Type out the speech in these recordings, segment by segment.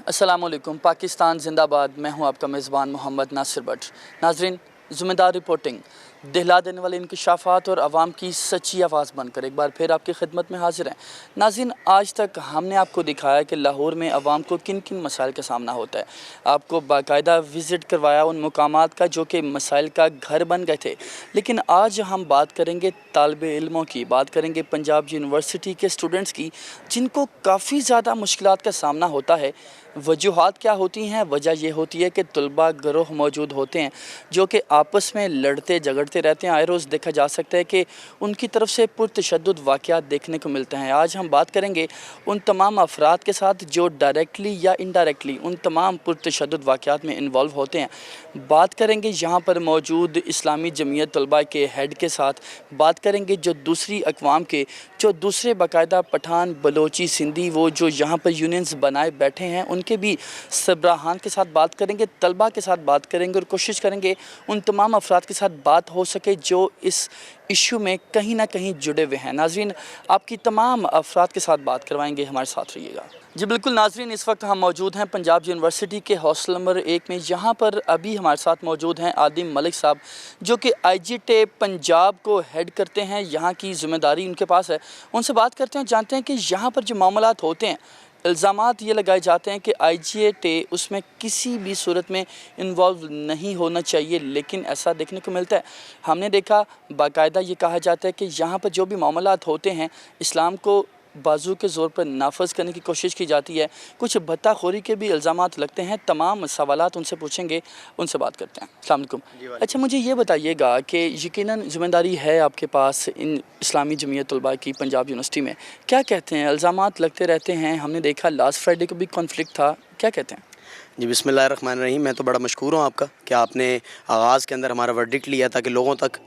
अस्सलाम वालेकुम। पाकिस्तान जिंदाबाद। मैं हूं आपका मेज़बान मोहम्मद नासिर बट। नाजरीन, ज़िम्मेदार रिपोर्टिंग, दिखला देने वाले इंकशाफात और आवाम की सच्ची आवाज़ बनकर एक बार फिर आपकी खिदमत में हाजिर हैं। नाज़रीन, आज तक हमने आपको दिखाया कि लाहौर में आवाम को किन किन मसाइल का सामना होता है। आपको बाकायदा विज़िट करवाया उन मुकामात का जो कि मसाइल का घर बन गए थे। लेकिन आज हम बात करेंगे तालिबे इल्मों की, बात करेंगे पंजाब यूनिवर्सिटी के स्टूडेंट्स की, जिनको काफ़ी ज़्यादा मुश्किलात का सामना होता है। वजूहात क्या होती हैं? वजह यह होती है कि तलबा गिरोह मौजूद होते हैं जो कि आपस में लड़ते झगड़ते रहते हैं। आए रोज़ देखा जा सकता है कि उनकी तरफ से पुरतशद्दुद वाक़यात देखने को मिलते हैं। आज हम बात करेंगे उन तमाम अफराद के साथ जो डायरेक्टली या इनडायरेक्टली उन तमाम पुरतशद्दुद वाक़यात में इन्वॉल्व होते हैं। बात करेंगे यहाँ पर मौजूद इस्लामी जमीयत तलबा के हेड के साथ, बात करेंगे जो दूसरी अक़वाम के, जो दूसरे बाकायदा पठान, बलोची, सिंधी, वो जो यहाँ पर यूनियंस बनाए बैठे हैं, उनके भी सरबराहान के साथ बात करेंगे, तलबा के साथ बात करेंगे और कोशिश करेंगे उन तमाम अफराद के साथ बात हो सके जो इस इशू में कहीं ना कहीं जुड़े हुए हैं। नाज़रीन, आपकी तमाम अफराद के साथ बात करवाएंगे, हमारे साथ रहिएगा। जी बिल्कुल नाज़रीन, इस वक्त हम मौजूद हैं पंजाब यूनिवर्सिटी के हॉस्टल नंबर 1 में। यहाँ पर अभी हमारे साथ मौजूद हैं आदिम मलिक साहब, जो कि IGTA पंजाब को हेड करते हैं। यहाँ की ज़िम्मेदारी उनके पास है। उनसे बात करते हैं, जानते हैं कि यहाँ पर जो मामलात होते हैं, इल्ज़ामात ये लगाए जाते हैं कि IGTA उसमें किसी भी सूरत में इन्वॉल्व नहीं होना चाहिए, लेकिन ऐसा देखने को मिलता है। हमने देखा बाकायदा ये कहा जाता है कि यहाँ पर जो भी मामलात होते हैं, इस्लाम को बाजू के ज़ोर पर नाफज करने की कोशिश की जाती है। कुछ भत्ताखोरी के भी इल्ज़ामात लगते हैं। तमाम सवालात उनसे पूछेंगे, उनसे बात करते हैं। अस्सलाम वालेकुम। अच्छा, मुझे ये बताइएगा कि यकीनन ज़िम्मेदारी है आपके पास इन इस्लामी जमीयत तलबा की पंजाब यूनिवर्सिटी में। क्या कहते हैं? इल्ज़ामात लगते रहते हैं। हमने देखा लास्ट फ्राइडे को भी कॉन्फ्लिक्ट था। क्या कहते हैं? जी बिस्मिल्लाहिर्रहमानिर्रहीम। मैं तो बड़ा मशकूर हूँ आपका कि आपने आगाज़ के अंदर हमारा वर्डिक्ट लिया ताकि लोगों तक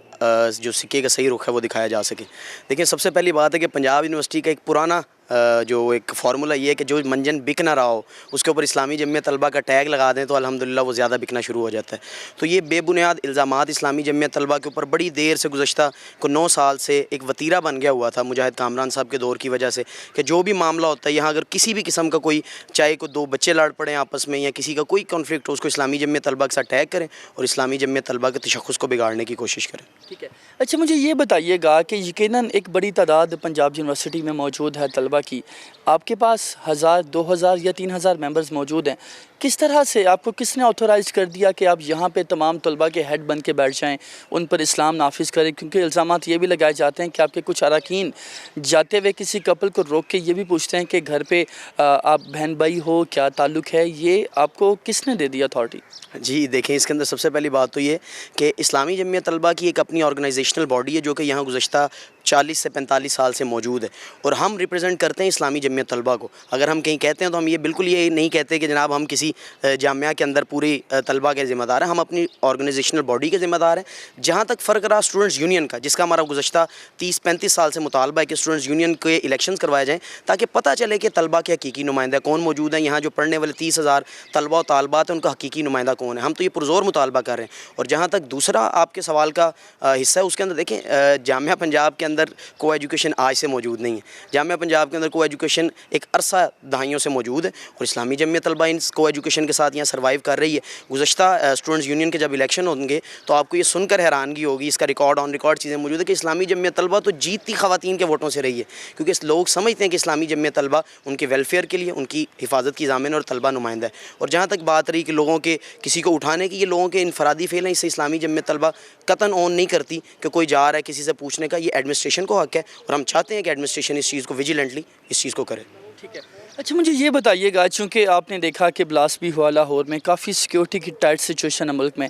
जो सिक्के का सही रुख है वो दिखाया जा सके। देखिए, सबसे पहली बात है कि पंजाब यूनिवर्सिटी का एक पुराना जो एक फार्मूला ये है कि जो मंजन बिक ना रहा हो उसके ऊपर इस्लामी जमीयत तलबा का टैग लगा दें तो अल्हम्दुलिल्लाह वो ज़्यादा बिकना शुरू हो जाता है। तो ये बेबुनियाद इल्ज़ामात इस्लामी जमीयत तलबा के ऊपर बड़ी देर से गुज़श्ता को 9 साल से एक वतीरा बन गया हुआ था मुजाहिद कामरान साहब के दौर की वजह से, कि जो भी मामला होता है यहाँ अगर किसी भी किस्म का कोई, चाहे को 2 बच्चे लड़ पड़े आपस में या किसी का कोई कॉन्फ्लिक्ट हो, उसको इस्लामी जमीयत तलबा के साथ टैग करें और इस्लामी जमीयत तलबा के तशख़्ख़ुस को बिगाड़ने की कोशिश करें। ठीक है। अच्छा, मुझे ये बताइएगा कि यकीनन एक बड़ी तादाद पंजाब यूनिवर्सिटी में मौजूद है तलबा की। आपके पास 1000, 2000 या 3000 मेंबर्स मौजूद हैं। किस तरह से आपको किसने ऑथोराइज़ कर दिया कि आप यहाँ पे तमाम तलबा के हेड बन के बैठ जाएँ, उन पर इस्लाम नाफिज़ करें? क्योंकि इल्ज़ामात ये भी लगाए जाते हैं कि आपके कुछ अरकान जाते हुए किसी कपल को रोक के ये भी पूछते हैं कि घर पे आप बहन भाई हो, क्या ताल्लुक़ है? ये आपको किसने दे दी अथॉरिटी? जी देखें, इसके अंदर सबसे पहली बात तो ये कि इस्लामी जमीयत तलबा की एक अपनी ऑर्गेनाइजेशनल बॉडी है जो कि यहाँ गुज़श्ता 40 से 45 साल से मौजूद है और हम रिप्रेजेंट करते हैं इस्लामी जमीयत तलबा को। अगर हम कहीं कहते हैं तो हम ये बिल्कुल ये नहीं कहते कि जनाब हम किसी जामिया के अंदर पूरी तलबा के ज़िम्मेदार हैं। हम अपनी ऑर्गेनाइजेशनल बॉडी के ज़िम्मेदार हैं। जहाँ तक फ़र्क रहा स्टूडेंट्स यूनियन का, जिसका हमारा गुज़श्ता 30-35 साल से मुतालबा है कि स्टूडेंट्स यूनियन के इलेक्शन करवाए जाएँ ताकि पता चले कि तलबा के हकीकी नुमाइंदा कौन मौजूद है। यहाँ जो पढ़ने वाले 30,000 तलबा और तालबात हैं उनका हकीकी नुमाइंदा कौन है। हम तो ये पुरज़ोर मुतालबा कर रहे हैं। और जहाँ तक दूसरा आपके सवाल का हिस्सा है, उसके अंदर देखें, जामिया पंजाब के अंदर को एजुकेशन आज से मौजूद नहीं है। जामिया पंजाब के अंदर को एजुकेशन एक अरसा दहाइयों से मौजूद है और इस्लामी जमीयत तलबा इन को एजुकेशन के साथ यहाँ सर्वाइव कर रही है। गुज़श्ता स्टूडेंट्स यूनियन के जब इलेक्शन होंगे तो आपको ये सुनकर हैरानगी होगी, इसका रिकॉर्ड ऑन रिकॉर्ड चीज़ें मौजूद है कि इस्लामी जमीयत तलबा तो जीतती ख़वातीन के वोटों से रही है, क्योंकि लोग समझते हैं कि इस्लामी जमीयत तलबा उनके वेलफेयर के लिए, उनकी हिफाजत की ज़ामिन और तलबा नुमाइंदा है। और जहाँ तक बात रही कि लोगों के किसी को उठाने की, ये लोगों के इनफरादी फेल हैं। इससे इस्लामी जमीयत तलबा कतन ऑन नहीं करती कि कोई जा रहा है किसी से पूछने का। ये एडमिनिस्ट्रेशन को हक़ है और हम चाहते हैं कि एडमिनिस्ट्रेशन इस चीज़ को विजिलेंटली इस चीज़ को करे। ठीक है। अच्छा, मुझे ये बताइएगा, चूँकि आपने देखा कि ब्लास्ट भी हुआ लाहौर में, काफ़ी सिक्योरिटी की टाइट सिचुएशन है मुल्क में।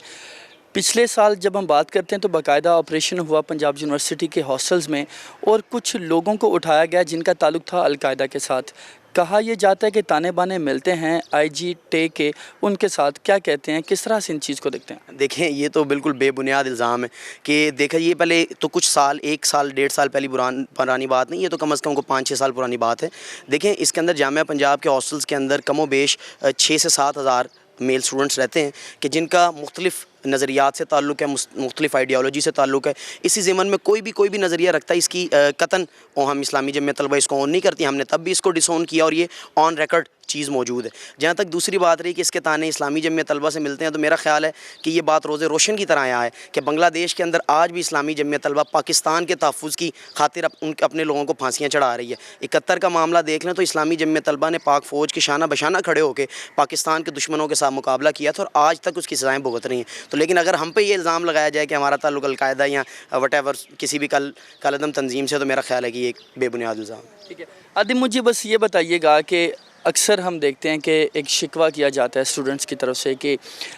पिछले साल जब हम बात करते हैं तो बाकायदा ऑपरेशन हुआ पंजाब यूनिवर्सिटी के हॉस्टल्स में और कुछ लोगों को उठाया गया जिनका ताल्लुक़ था अलकायदा के साथ। कहा यह जाता है कि ताने बाने मिलते हैं IGTA के उनके साथ। क्या कहते हैं, किस तरह से इन चीज़ को देखते हैं? देखें, ये तो बिल्कुल बेबुनियाद इल्ज़ाम है कि देखा, ये पहले तो कुछ साल, 1 साल 1.5 साल पहले पुरानी बात नहीं, ये तो कम से कम 5-6 साल पुरानी बात है। देखें, इसके अंदर जामिया पंजाब के हॉस्टल्स के अंदर कमोबेश 6 से 7 हज़ार मेल स्टूडेंट्स रहते हैं कि जिनका मुख्तलिफ़ नज़रियात से ताल्लुक़ है, मुख्तलिफ़ आइडियालॉजी से ताल्लुक़ है। इसी ज़मन में कोई भी नज़रिया रखता है इसकी कतन और हम इस्लामी जमीयत तलबा इसको ऑन नहीं करती। हमने तब भी इसको डिसऑन किया और ये ऑन रिकॉर्ड چیز موجود ہے. جہاں تک دوسری بات رہی کہ اس کے تانے اسلامی جمعیت طلبہ سے ملتے ہیں، تو میرا خیال ہے کہ یہ بات روز روشن کی طرح آیا ہے کہ بنگلہ دیش کے اندر آج بھی اسلامی جمعیت طلبہ پاکستان کے تحفظ کی خاطر اپنے لوگوں کو پھانسیاں چڑھا رہی ہے. 71 کا معاملہ دیکھ لیں تو اسلامی جمعیت طلبہ نے پاک فوج کے شانہ بشانہ کھڑے ہو کے پاکستان کے دشمنوں کے ساتھ مقابلہ کیا تھا، اور آج تک اس کی سزائیں بھگت رہی ہیں. تو لیکن اگر ہم پہ یہ الزام لگایا جائے کہ ہمارا تعلق القاعدہ یا وٹ ایور کسی بھی کالعدم تنظیم سے، تو میرا خیال ہے کہ یہ ایک بے بنیاد الزام ہے. ٹھیک ہے عادل، مجھے بس یہ بتائیے گا کہ اکثر ہم دیکھتے ہیں کہ ایک شکوہ کیا جاتا ہے اسٹوڈنٹس کی طرف سے کہ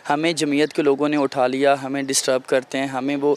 ہمیں جمعیت کے لوگوں نے اٹھا لیا، ہمیں ڈسٹرب کرتے ہیں، ہمیں وہ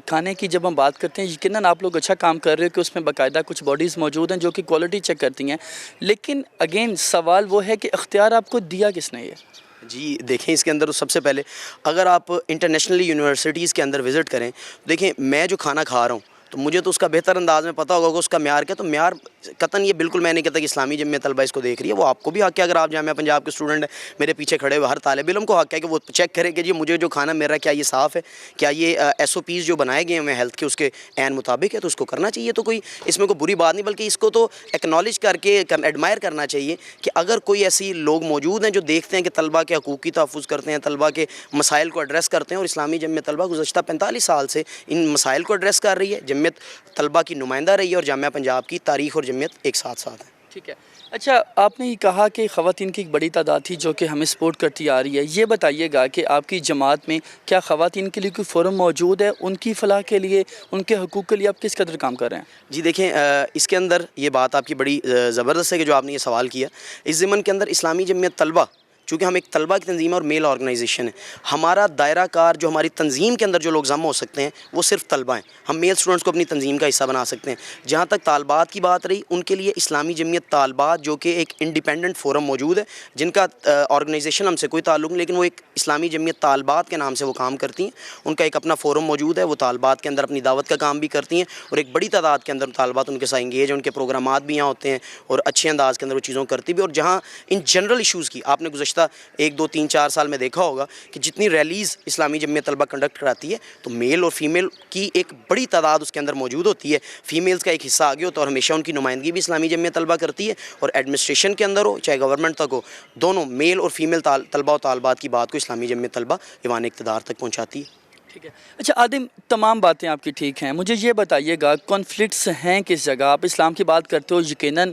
کھانے کی جب ہم بات کرتے ہیں، یقیناً آپ لوگ اچھا کام کر رہے ہو کہ اس میں باقاعدہ کچھ باڈیز موجود ہیں جو کہ کوالٹی چیک کرتی ہیں، لیکن اگین سوال وہ ہے کہ اختیار آپ کو دیا کس نے؟ یہ جی دیکھیں، اس کے اندر سب سے پہلے اگر آپ انٹرنیشنلی یونیورسٹیز کے اندر وزٹ کریں، دیکھیں میں جو کھانا کھا رہا ہوں تو مجھے تو اس کا بہتر انداز میں پتہ ہوگا کہ اس کا معیار کیا. تو معیار قطعاً یہ بالکل میں نہیں کہتا کہ اسلامی جمعیت طلبہ اس کو دیکھ رہی ہے، وہ آپ کو بھی حق ہے. اگر آپ جامعہ پنجاب کے اسٹوڈنٹ ہیں، میرے پیچھے کھڑے ہوئے ہر طالب علم کو حق ہے کہ وہ چیک کرے کہ جی مجھے جو کھانا مل رہا ہے کیا یہ صاف ہے، کیا یہ ایس او پیز جو بنائے گئے ہیں ہیلتھ کے اس کے عین مطابق ہے، تو اس کو کرنا چاہیے. تو کوئی اس میں کوئی بری بات نہیں، بلکہ اس کو تو ایکنالج کر کے ایڈمائر کرنا چاہیے کہ اگر کوئی ایسی لوگ موجود ہیں جو دیکھتے ہیں کہ طلبہ کے حقوق کی تحفظ کرتے ہیں، طلبہ کے مسائل کو ایڈریس کرتے ہیں. اور اسلامی جمعیت طلبہ گزشتہ 45 سال سے ان مسائل کو ایڈریس کر رہی ہے. جمعیت طلبہ کی نمائندہ رہی ہے، اور جامعہ پنجاب کی تاریخ اور جمعیت ایک ساتھ ہے. ٹھیک ہے. اچھا، آپ نے یہ کہا کہ خواتین کی ایک بڑی تعداد تھی جو کہ ہمیں سپورٹ کرتی آ رہی ہے. یہ بتائیے گا کہ آپ کی جماعت میں کیا خواتین کے لیے کوئی فورم موجود ہے؟ ان کی فلاح کے لیے، ان کے حقوق کے لیے آپ کس قدر کام کر رہے ہیں؟ جی دیکھیں، اس کے اندر یہ بات آپ کی بڑی زبردست ہے کہ جو آپ نے یہ سوال کیا. اس ضمن کے اندر اسلامی جمعیت طلبہ، چونکہ ہم ایک طلبہ کی تنظیم اور میل آرگنائزیشن ہے، ہمارا دائرہ کار جو ہماری تنظیم کے اندر جو لوگ ضم ہو سکتے ہیں وہ صرف طلبہ ہیں. ہم میل اسٹوڈنٹس کو اپنی تنظیم کا حصہ بنا سکتے ہیں. جہاں تک طالبات کی بات رہی، ان کے لیے اسلامی جمعیت طالبات جو کہ ایک انڈیپینڈنٹ فورم موجود ہے، جن کا آرگنائزیشن ہم سے کوئی تعلق نہیں، لیکن وہ ایک اسلامی جمعیت طالبات کے نام سے وہ کام کرتی ہیں. ان کا ایک اپنا فورم موجود ہے، وہ طالبات کے اندر اپنی دعوت کا کام بھی کرتی ہیں، اور ایک بڑی تعداد کے اندر طالبات ان کے ساتھ انگیج ہیں. ان کے پروگرامات بھی یہاں ہوتے ہیں اور اچھے انداز کے اندر وہ چیزوں کرتی بھی. اور جہاں ان جنرل ایشوز کی آپ نے گزشتہ 1 2 3 4 سال میں دیکھا ہوگا کہ جتنی ریلیز اسلامی جمعیت طلبہ کنڈکٹ کراتی ہے تو میل اور فیمیل کی ایک بڑی تعداد اس کے اندر موجود ہوتی ہے. فیمیلز کا ایک حصہ آگے ہوتا ہے، اور ہمیشہ ان کی نمائندگی بھی اسلامی جمعیت طلبہ کرتی ہے. اور ایڈمنسٹریشن کے اندر ہو چاہے گورنمنٹ تک ہو، دونوں میل اور فیمیل طلبہ و طالبات کی بات کو اسلامی جمعیت طلبہ ایوان اقتدار تک پہنچاتی ہے. ٹھیک ہے. اچھا عادل، تمام باتیں آپ کی ٹھیک ہیں، مجھے یہ بتائیے گا کانفلکٹس ہیں کس جگہ؟ آپ اسلام کی بات کرتے ہو، یقیناً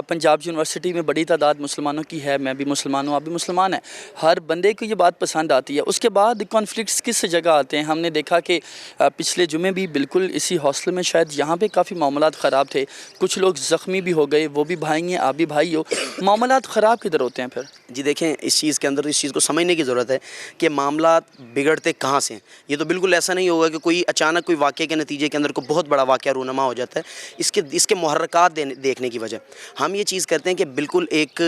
پنجاب یونیورسٹی میں بڑی تعداد مسلمانوں کی ہے، میں بھی مسلمان ہوں، آپ بھی مسلمان ہیں، ہر بندے کو یہ بات پسند آتی ہے. اس کے بعد کانفلکٹس کس جگہ آتے ہیں؟ ہم نے دیکھا کہ پچھلے جمعے بھی بالکل اسی ہاسٹل میں شاید یہاں پہ کافی معاملات خراب تھے، کچھ لوگ زخمی بھی ہو گئے. وہ بھی بھائی ہیں، آپ بھی بھائی ہو، معاملات خراب کدھر ہوتے ہیں پھر؟ جی دیکھیں، اس چیز کے اندر اس چیز کو سمجھنے کی ضرورت ہے کہ معاملات بگڑتے کہاں سے ہیں. یہ تو بالکل ایسا نہیں ہوگا کہ کوئی اچانک کوئی واقعے کے نتیجے کے اندر کوئی بہت بڑا واقعہ رونما ہو جاتا ہے. اس کے محرکات دیکھنے کی وجہ ہم یہ چیز کرتے ہیں کہ بالکل ایک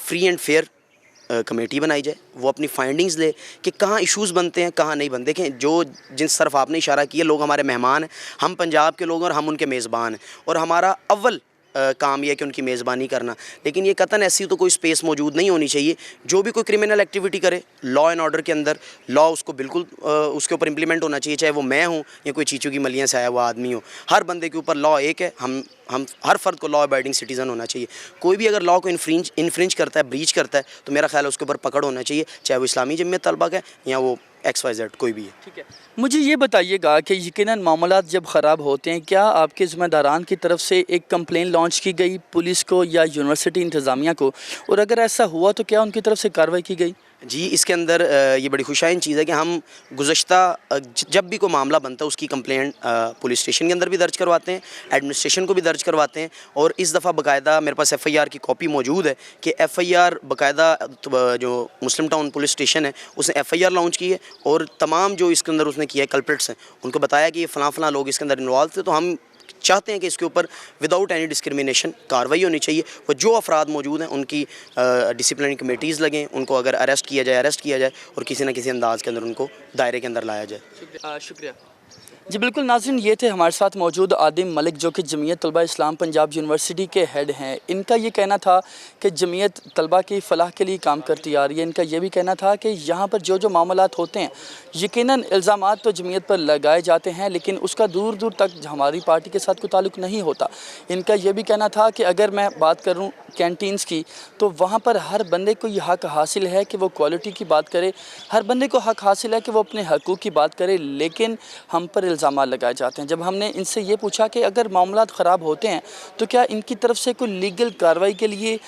فری اینڈ فیئر کمیٹی بنائی جائے، وہ اپنی فائنڈنگز لے کہ کہاں ایشوز بنتے ہیں کہاں نہیں بنتے. دیکھیں، جن طرف آپ نے اشارہ کیا، لوگ ہمارے مہمان ہیں، ہم پنجاب کے لوگ ہیں اور ہم ان کے میزبان ہیں، اور ہمارا اول کام یہ ہے کہ ان کی میزبانی کرنا. لیکن یہ قطعاً ایسی تو کوئی سپیس موجود نہیں ہونی چاہیے. جو بھی کوئی کرمنل ایکٹیویٹی کرے، لا اینڈ آرڈر کے اندر لا اس کو بالکل اس کے اوپر امپلیمنٹ ہونا چاہیے، چاہے وہ میں ہوں یا کوئی چیچو کی ملیاں سے آیا ہوا آدمی ہو. ہر بندے کے اوپر لا ایک ہے. ہم ہر فرد کو لا ابائڈنگ سٹیزن ہونا چاہیے. کوئی بھی اگر لا کو انفرنج کرتا ہے، بریچ کرتا ہے، تو میرا خیال ہے اس کے اوپر پکڑ ہونا چاہیے، چاہے وہ اسلامی جمعیت طلبہ کا ہے یا وہ XYZ کوئی بھی ہے. ٹھیک ہے. مجھے یہ بتائیے گا کہ یقیناً معاملات جب خراب ہوتے ہیں، کیا آپ کے ذمہ داران کی طرف سے ایک کمپلین لانچ کی گئی پولیس کو یا یونیورسٹی انتظامیہ کو؟ اور اگر ایسا ہوا تو کیا ان کی طرف سے کارروائی کی گئی؟ جی، اس کے اندر یہ بڑی خوشائن چیز ہے کہ ہم گزشتہ جب بھی کوئی معاملہ بنتا ہے اس کی کمپلینٹ پولیس اسٹیشن کے اندر بھی درج کرواتے ہیں، ایڈمنسٹریشن کو بھی درج کرواتے ہیں. اور اس دفعہ باقاعدہ میرے پاس FIR کی کاپی موجود ہے کہ FIR باقاعدہ جو مسلم ٹاؤن پولیس اسٹیشن ہے اس نے FIR لانچ کی ہے، اور تمام جو اس کے اندر اس نے کیا ہے کلپریٹس ہیں ان کو بتایا کہ یہ فلاں لوگ اس کے اندر انوالو تھے. تو ہم چاہتے ہیں کہ اس کے اوپر وداؤٹ اینی ڈسکرمنیشن کارروائی ہونی چاہیے. وہ جو افراد موجود ہیں ان کی ڈسپلنری کمیٹیز لگیں، ان کو اگر اریسٹ کیا جائے اور کسی نہ کسی انداز کے اندر ان کو دائرے کے اندر لایا جائے. شکریہ. जी बिल्कुल नाज़रीन, ये थे हमारे साथ मौजूद आदिम मलिक जो कि जमीयत तलबा इस्लाम पंजाब यूनिवर्सिटी के हेड हैं। इनका ये कहना था कि जमीयत तलबा की फ़लाह के लिए काम करती आ रही है। इनका ये भी कहना था कि यहाँ पर जो जो मामलात होते हैं, यकीनन इल्ज़ामात तो जमीयत पर लगाए जाते हैं, लेकिन उसका दूर दूर तक हमारी पार्टी के साथ कोई ताल्लुक़ नहीं होता। इनका ये भी कहना था कि अगर मैं बात करूँ कैंटीन्स की, तो वहाँ पर हर बंदे को ये हक़ हासिल है कि वो क्वालिटी की बात करे, हर बंदे को हक़ हासिल है कि वो अपने हकूक़ की बात करे, लेकिन हम पर इल्ज़ाम लगाए जाते हैं। जब हमने इनसे ये पूछा कि अगर मामलात ख़राब होते हैं तो क्या इनकी तरफ से कोई लीगल कार्रवाई के लिए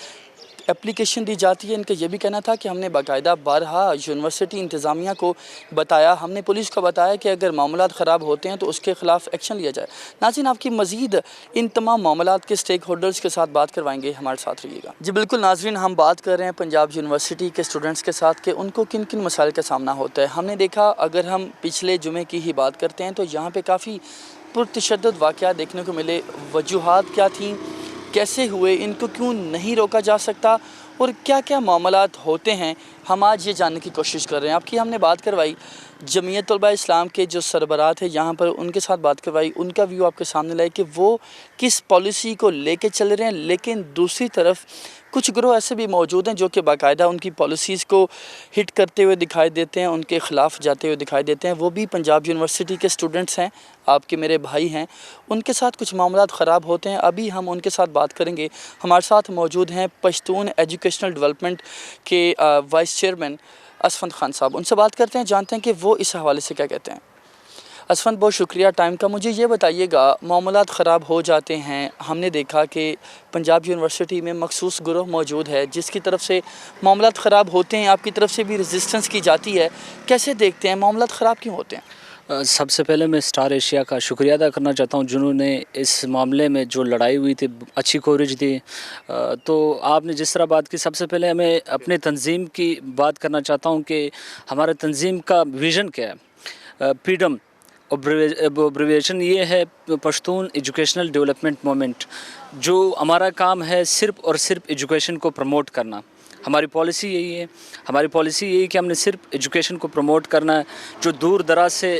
एप्लीकेशन दी जाती है, इनका ये भी कहना था कि हमने बाकायदा बारहा यूनिवर्सिटी इंतज़ामिया को बताया, हमने पुलिस को बताया कि अगर मामलात ख़राब होते हैं तो उसके ख़िलाफ़ एक्शन लिया जाए। नाज़रीन, आपकी मज़ीद इन तमाम मामलात के स्टेक होल्डर्स के साथ बात करवाएंगे, हमारे साथ रहिएगा। जी बिल्कुल नाज़रीन, हम बात कर रहे हैं पंजाब यूनिवर्सिटी के स्टूडेंट्स के साथ कि उनको किन किन मसाइल का सामना होता है। हमने देखा, अगर हम पिछले जुमे की ही बात करते हैं तो यहाँ पर काफ़ी पुरतशद्दुद वाक़यात देखने को मिले। वजूहात क्या थीं, कैसे हुए, इनको क्यों नहीं रोका जा सकता और क्या क्या मामलात होते हैं, हम आज ये जानने की कोशिश कर रहे हैं। आपकी हमने बात करवाई जमीयत तलबा इस्लाम के जो सरबरात है यहाँ पर, उनके साथ बात करवाई, उनका व्यू आपके सामने लाई कि वो किस पॉलिसी को लेके चल रहे हैं। लेकिन दूसरी तरफ कुछ ग्रोह ऐसे भी मौजूद हैं जो कि बाकायदा उनकी पॉलिसीज़ को हिट करते हुए दिखाई देते हैं, उनके ख़िलाफ़ जाते हुए दिखाई देते हैं। वो भी पंजाब यूनिवर्सिटी के स्टूडेंट्स हैं, आपके मेरे भाई हैं। उनके साथ कुछ मामलात ख़राब होते हैं, अभी हम उनके साथ बात करेंगे। हमारे साथ मौजूद हैं पश्तून एजुकेशनल डेवलपमेंट के वाइस चेयरमैन असफंद खान साहब। उनसे बात करते हैं, जानते हैं कि वो इस हवाले से क्या कहते हैं। असफंद, बहुत शुक्रिया टाइम का। मुझे ये बताइएगा, मामलात ख़राब हो जाते हैं, हमने देखा कि पंजाब यूनिवर्सिटी में मखसूस ग्रोह मौजूद है जिसकी तरफ से मामलात ख़राब होते हैं, आपकी तरफ से भी रेजिस्टेंस की जाती है, कैसे देखते हैं मामलात ख़राब क्यों होते हैं? सबसे पहले मैं स्टार एशिया का शुक्रिया अदा करना चाहता हूं, जिन्होंने इस मामले में जो लड़ाई हुई थी अच्छी कवरेज दी। तो आपने जिस तरह बात की, सबसे पहले हमें अपने तंजीम की बात करना चाहता हूं कि हमारे तंजीम का विज़न क्या है। पीडम अब्रीविएशन ये है, पश्तून एजुकेशनल डेवलपमेंट मूवमेंट। जो हमारा काम है सिर्फ़ और सिर्फ एजुकेशन को प्रमोट करना। हमारी पॉलिसी यही है, हमारी पॉलिसी यही कि हमने सिर्फ एजुकेशन को प्रमोट करना है। जो दूर दराज से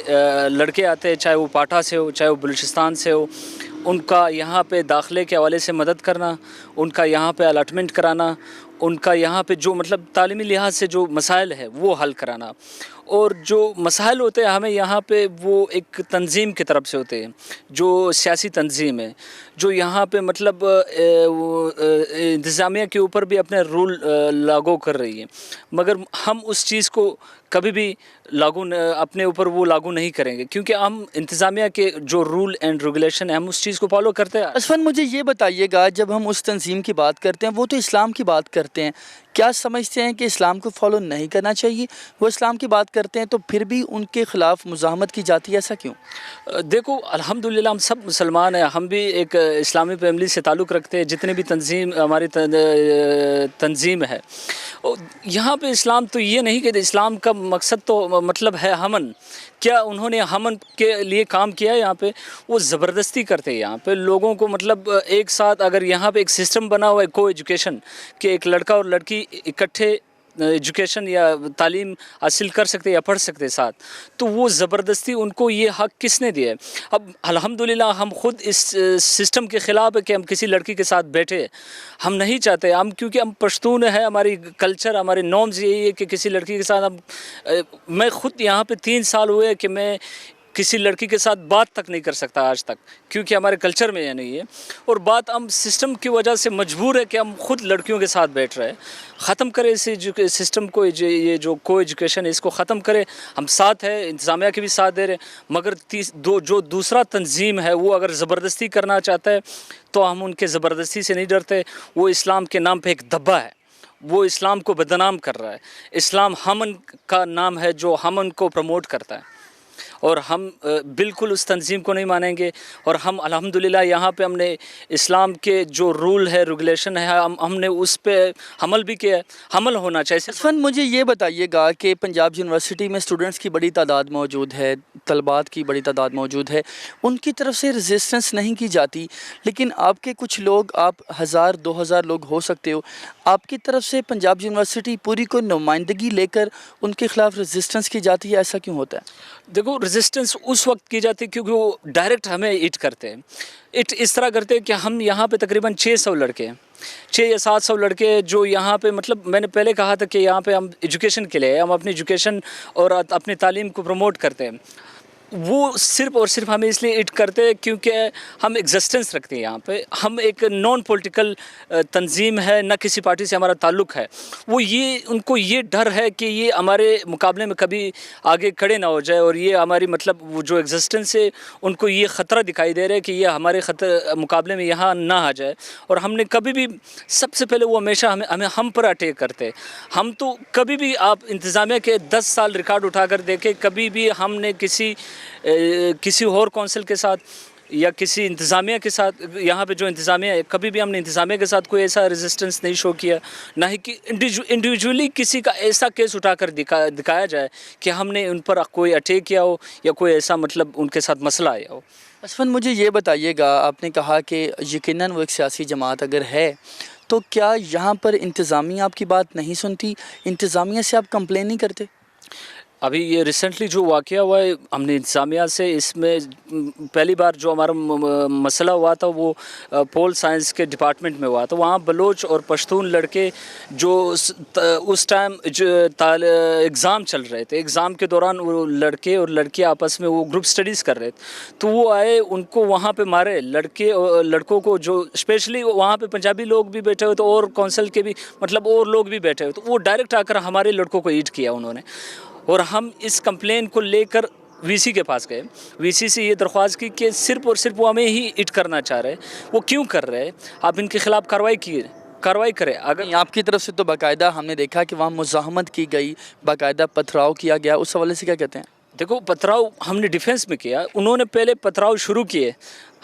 लड़के आते हैं, चाहे वो पाठा से हो, चाहे वो बलूचिस्तान से हो, उनका यहाँ पे दाखिले के हवाले से मदद करना, उनका यहाँ पे अलॉटमेंट कराना, उनका यहाँ पे जो मतलब तालीमी लिहाज से जो मसाइल है वो हल कराना। और जो मसाइल होते हैं हमें यहाँ पे वो एक तंजीम की तरफ से होते हैं, जो सियासी तंजीम है, जो यहाँ पे मतलब इंतज़ामिया के ऊपर भी अपने रूल लागू कर रही है। मगर हम उस चीज़ को कभी भी अपने ऊपर वो लागू नहीं करेंगे, क्योंकि हम इंतज़ामिया के जो रूल एंड रेगुलेशन है हम उस चीज़ को फॉलो करते हैं। असफन, मुझे ये बताइएगा, जब हम उस तंजीम की बात करते हैं, वो तो इस्लाम की बात करते हैं, क्या समझते हैं कि इस्लाम को फॉलो नहीं करना चाहिए? वो इस्लाम की बात करते हैं तो फिर भी उनके ख़िलाफ़ मुज़ाहमत की जाती है, ऐसा क्यों? देखो, अल्हम्दुलिल्लाह हम सब मुसलमान हैं, हम भी एक इस्लामी फैमिली से ताल्लुक़ रखते हैं। जितने भी हमारी तंजीम है, यहाँ पे इस्लाम तो ये नहीं कि इस्लाम का मकसद तो मतलब है हमन। क्या उन्होंने हमन के लिए काम किया है? यहाँ पे वो ज़बरदस्ती करते हैं। यहाँ पे लोगों को मतलब एक साथ, अगर यहाँ पे एक सिस्टम बना हुआ है को एजुकेशन, कि एक लड़का और लड़की इकट्ठे एजुकेशन या तालीम हासिल कर सकते या पढ़ सकते साथ, तो वो ज़बरदस्ती उनको ये हक़ किसने दिया है? अब अल्हम्दुलिल्लाह हम ख़ुद इस सिस्टम के ख़िलाफ़ है कि हम किसी लड़की के साथ बैठे, हम नहीं चाहते। हम क्योंकि हम पश्तून है, हमारी कल्चर, हमारे नॉर्म्स यही है कि किसी लड़की के साथ मैं ख़ुद यहाँ पे 3 साल हुए कि मैं किसी लड़की के साथ बात तक नहीं कर सकता आज तक, क्योंकि हमारे कल्चर में ये नहीं है। और बात हम सिस्टम की वजह से मजबूर है कि हम खुद लड़कियों के साथ बैठ रहे हैं। ख़त्म करें इस सिस्टम को, ये जो को एजुकेशन है इसको ख़त्म करें। हम साथ हैं, इंतज़ामिया के भी साथ दे रहे हैं, मगर जो दूसरा तंजीम है वो अगर ज़बरदस्ती करना चाहता है तो हम उनके ज़बरदस्ती से नहीं डरते। वो इस्लाम के नाम पर एक धब्बा है, वो इस्लाम को बदनाम कर रहा है। इस्लाम हमन का नाम है जो हमन को प्रमोट करता है, और हम बिल्कुल उस तंजीम को नहीं मानेंगे। और हम अल्हम्दुलिल्लाह यहाँ पे हमने इस्लाम के जो रूल है, रेगुलेशन है, हमने उस पे हमल भी किया है, हमल होना चाहिए। असफन, मुझे ये बताइएगा कि पंजाब यूनिवर्सिटी में स्टूडेंट्स की बड़ी तादाद मौजूद है, तलबात की बड़ी तादाद मौजूद है, उनकी तरफ से रेजिस्टेंस नहीं की जाती, लेकिन आपके कुछ लोग, आप 1000-2000 लोग हो सकते हो, आपकी तरफ से पंजाब यूनिवर्सिटी पूरी को नुमाइंदगी लेकर उनके ख़िलाफ़ रेजिस्टेंस की जाती है, ऐसा क्यों होता है? देखो, देखो रेजिस्टेंस उस वक्त की जाती है क्योंकि वो डायरेक्ट हमें हिट करते हैं। हिट इस तरह करते हैं कि हम यहाँ पे तकरीबन 600 लड़के हैं, 6 या 700 लड़के जो यहाँ पे, मतलब मैंने पहले कहा था कि यहाँ पे हम एजुकेशन के लिए, हम अपनी एजुकेशन और अपनी तालीम को प्रमोट करते हैं। वो सिर्फ़ और सिर्फ हमें इसलिए हिट करते हैं क्योंकि हम एग्जिस्टेंस रखते हैं यहाँ पे। हम एक नॉन पॉलिटिकल तंजीम है, ना किसी पार्टी से हमारा ताल्लुक़ है। वो ये, उनको ये डर है कि ये हमारे मुकाबले में कभी आगे खड़े ना हो जाए, और ये हमारी मतलब वो जो एग्जिस्टेंस है उनको ये ख़तरा दिखाई दे रहा है कि ये हमारे मुकाबले में यहाँ ना आ जाए। और हमने कभी भी, सबसे पहले वो हमेशा हम पर अटैक करते। हम तो कभी भी, आप इंतज़ामिया के 10 साल रिकॉर्ड उठाकर देखें, कभी भी हमने किसी और कौंसिल के साथ या किसी इंतज़ामिया के साथ, यहाँ पे जो इंतज़ामिया है, कभी भी हमने इंतज़ामिया के साथ कोई ऐसा रेजिस्टेंस नहीं शो किया, ना ही कि इंडिविजुअली किसी का ऐसा केस उठाकर दिखाया जाए कि हमने उन पर कोई अटैक किया हो या कोई ऐसा मतलब उनके साथ मसला आया हो। असफन, मुझे ये बताइएगा, आपने कहा कि यकीनन वो एक सियासी जमात अगर है तो क्या यहाँ पर इंतज़ामिया आपकी बात नहीं सुनती? इंतज़ामिया से आप कंप्लेन नहीं करते? अभी ये रिसेंटली जो वाक़या हुआ है, हमने इंतज़ामिया से, इसमें पहली बार जो हमारा मसला हुआ था वो पोल साइंस के डिपार्टमेंट में हुआ था। वहाँ बलोच और पश्तून लड़के जो उस टाइम जो एग्ज़ाम चल रहे थे, एग्ज़ाम के दौरान वो लड़के और लड़कियाँ आपस में वो ग्रुप स्टडीज़ कर रहे थे, तो वो आए, उनको वहाँ पे मारे, लड़कों को, जो स्पेशली वहाँ पे पंजाबी लोग भी बैठे हुए थे और कौंसिल के भी मतलब और लोग भी बैठे हुए, तो वो डायरेक्ट आकर हमारे लड़कों को हिट किया उन्होंने। और हम इस कंप्लेन को लेकर वीसी के पास गए, वीसी से ये दरख्वास्त की कि सिर्फ़ और सिर्फ वो हमें ही हिट करना चाह रहे हैं। वो क्यों कर रहे हैं? आप इनके ख़िलाफ़ कार्रवाई करें। अगर आपकी तरफ से तो बाकायदा हमने देखा कि वहाँ मुज़ाहमत की गई, बाकायदा पथराव किया गया, उस हवाले से क्या कहते हैं? देखो, पथराव हमने डिफेंस में किया, उन्होंने पहले पथराव शुरू किए।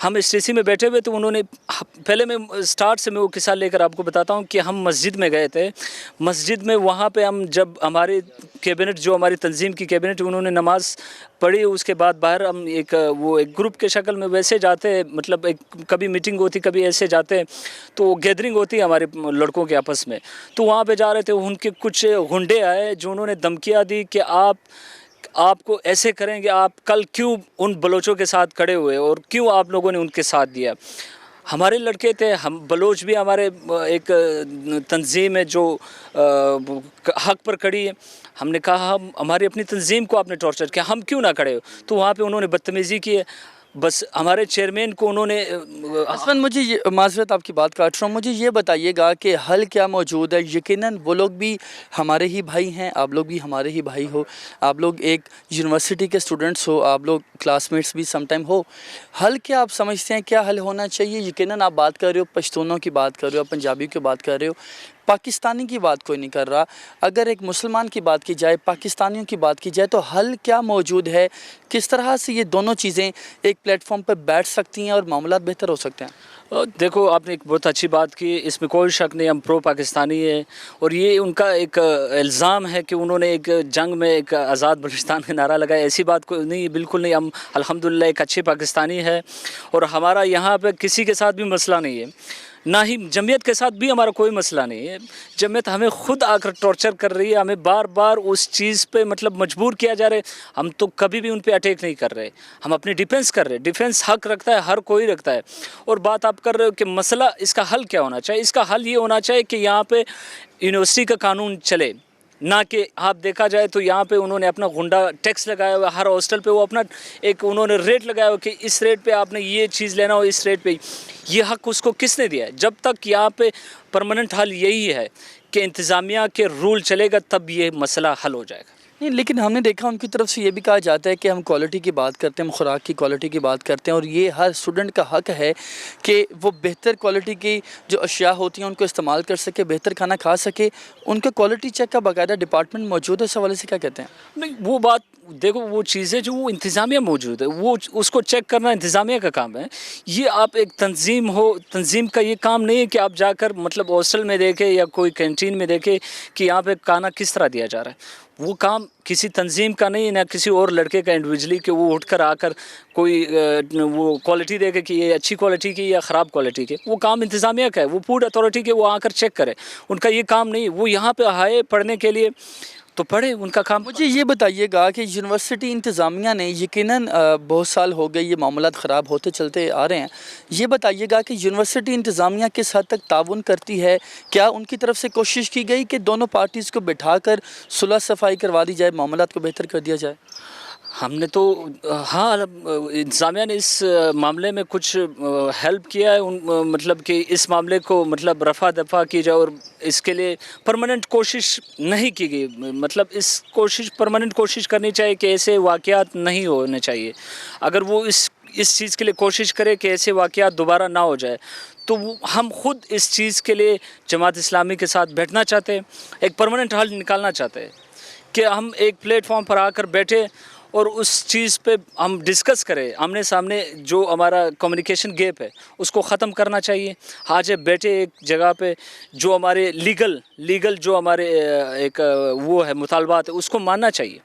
हम स्टेसी में बैठे हुए तो उन्होंने पहले, मैं स्टार्ट से मैं वो किस्सा लेकर आपको बताता हूँ कि हम मस्जिद में गए थे। मस्जिद में वहाँ पे हम जब हमारे कैबिनेट, जो हमारी तंजीम की कैबिनेट, उन्होंने नमाज़ पढ़ी, उसके बाद बाहर हम एक ग्रुप के शक्ल में वैसे जाते, मतलब एक कभी मीटिंग होती, कभी ऐसे जाते, तो गैदरिंग होती है हमारे लड़कों के आपस में। तो वहाँ पे जा रहे थे, उनके कुछ गुंडे आए जो उन्होंने धमकियाँ दी कि आपको ऐसे करेंगे, आप कल क्यों उन बलोचों के साथ खड़े हुए और क्यों आप लोगों ने उनके साथ दिया। हमारे लड़के थे, हम बलोच भी हमारे एक तंजीम है जो हक पर खड़ी है। हमने कहा हम हमारी अपनी तंजीम को आपने टॉर्चर किया, हम क्यों ना खड़े हो, तो वहाँ पे उन्होंने बदतमीज़ी की है। बस हमारे चेयरमैन को उन्होंने असफन, मुझे ये माज़रत आपकी बात काट रहा हूँ, मुझे ये बताइएगा कि हल क्या मौजूद है? यकीनन वो लोग भी हमारे ही भाई हैं, आप लोग भी हमारे ही भाई हो, आप लोग एक यूनिवर्सिटी के स्टूडेंट्स हो, आप लोग क्लासमेट्स भी समटाइम हो। हल क्या आप समझते हैं, क्या हल होना चाहिए? यकीनन आप बात कर रहे हो, पश्तूनों की बात कर रहे हो, पंजाबी की बात कर रहे हो, पाकिस्तानी की बात कोई नहीं कर रहा। अगर एक मुसलमान की बात की जाए, पाकिस्तानियों की बात की जाए, तो हल क्या मौजूद है? किस तरह से ये दोनों चीज़ें एक प्लेटफॉर्म पर बैठ सकती हैं और मामला बेहतर हो सकते हैं? देखो, आपने एक बहुत अच्छी बात की, इसमें कोई शक नहीं, हम प्रो पाकिस्तानी है। और ये उनका एक इल्ज़ाम है कि उन्होंने एक जंग में एक आज़ाद बलूचिस्तान का नारा लगाया, ऐसी बात कोई नहीं, बिल्कुल नहीं। हम अल्हम्दुलिल्लाह एक अच्छे पाकिस्तानी है और हमारा यहाँ पे किसी के साथ भी मसला नहीं है, ना ही जमीयत के साथ भी हमारा कोई मसला नहीं है। जमीयत हमें खुद आकर टॉर्चर कर रही है, हमें बार बार उस चीज़ पे मतलब मजबूर किया जा रहा है। हम तो कभी भी उन पे अटैक नहीं कर रहे, हम अपनी डिफेंस कर रहे हैं। डिफेंस हक रखता है, हर कोई रखता है। और बात आप कर रहे हो कि मसला, इसका हल क्या होना चाहिए? इसका हल ये होना चाहिए कि यहाँ पे यूनिवर्सिटी का कानून चले, ना कि आप देखा जाए तो यहाँ पे उन्होंने अपना गुंडा टैक्स लगाया हुआ, हर हॉस्टल पे वो अपना एक उन्होंने रेट लगाया हुआ कि इस रेट पे आपने ये चीज़ लेना हो, इस रेट पे। ये हक उसको किसने दिया है? जब तक यहाँ पे परमानेंट हल यही है कि इंतज़ामिया के रूल चलेगा, तब ये मसला हल हो जाएगा। नहीं, लेकिन हमने देखा उनकी तरफ से ये भी कहा जाता है कि हम क्वालिटी की बात करते हैं, हम खुराक की क्वालिटी की बात करते हैं, और ये हर स्टूडेंट का हक है कि वो बेहतर क्वालिटी की जो अशिया होती हैं उनको इस्तेमाल कर सके, बेहतर खाना खा सके। उनका क्वालिटी चेक का बाकायदा डिपार्टमेंट मौजूद है, इस हवाले से क्या कहते हैं? नहीं, वो बात देखो, वो चीज़ें जो वो इंतज़ामिया मौजूद है, वो उसको चेक करना इंतज़ामिया का काम है। ये आप एक तंजीम हो, तंजीम का ये काम नहीं है कि आप जाकर मतलब हॉस्टल में देखें या कोई कैंटीन में देखें कि यहाँ पे खाना किस तरह दिया जा रहा है। वो काम किसी तंजीम का नहीं है, ना किसी और लड़के का इंडिविजुअली कि वो उठकर आकर कोई वो क्वालिटी देखे कि ये अच्छी क्वालिटी की या ख़राब क्वालिटी की। वो काम इंतज़ामिया का है, वो फूड अथॉरिटी के, वो आकर चेक करे। उनका ये काम नहीं, वो यहाँ पे आए पढ़ने के लिए, तो पढ़े, उनका काम। मुझे ये बताइएगा कि यूनिवर्सिटी इंतज़ामिया ने यकीनन बहुत साल हो गए ये मामलात ख़राब होते चलते आ रहे हैं, ये बताइएगा कि यूनिवर्सिटी इंतज़ामिया किस हद तक ताउन करती है? क्या उनकी तरफ से कोशिश की गई कि दोनों पार्टीज़ को बिठा कर सुलह सफाई करवा दी जाए, मामलात को बेहतर कर दिया जाए? हमने तो हाँ, इंतज़ामिया ने इस मामले में कुछ हेल्प किया है, मतलब कि इस मामले को मतलब रफ़ा दफ़ा की जाए, और इसके लिए परमानेंट कोशिश नहीं की गई। मतलब इस परमानेंट कोशिश करनी चाहिए कि ऐसे वाक़यात नहीं होने चाहिए। अगर वो इस चीज़ के लिए कोशिश करे कि ऐसे वाक़यात दोबारा ना हो जाए, तो हम खुद इस चीज़ के लिए जमात इस्लामी के साथ बैठना चाहते हैं, एक परमानेंट हल निकालना चाहते हैं कि हम एक प्लेटफॉर्म पर आकर बैठे और उस चीज़ पे हम डिस्कस करें, आमने सामने जो हमारा कम्युनिकेशन गैप है उसको ख़त्म करना चाहिए। आज बैठे एक जगह पे जो हमारे लीगल जो हमारे एक वो है मुतालबात है, उसको मानना चाहिए।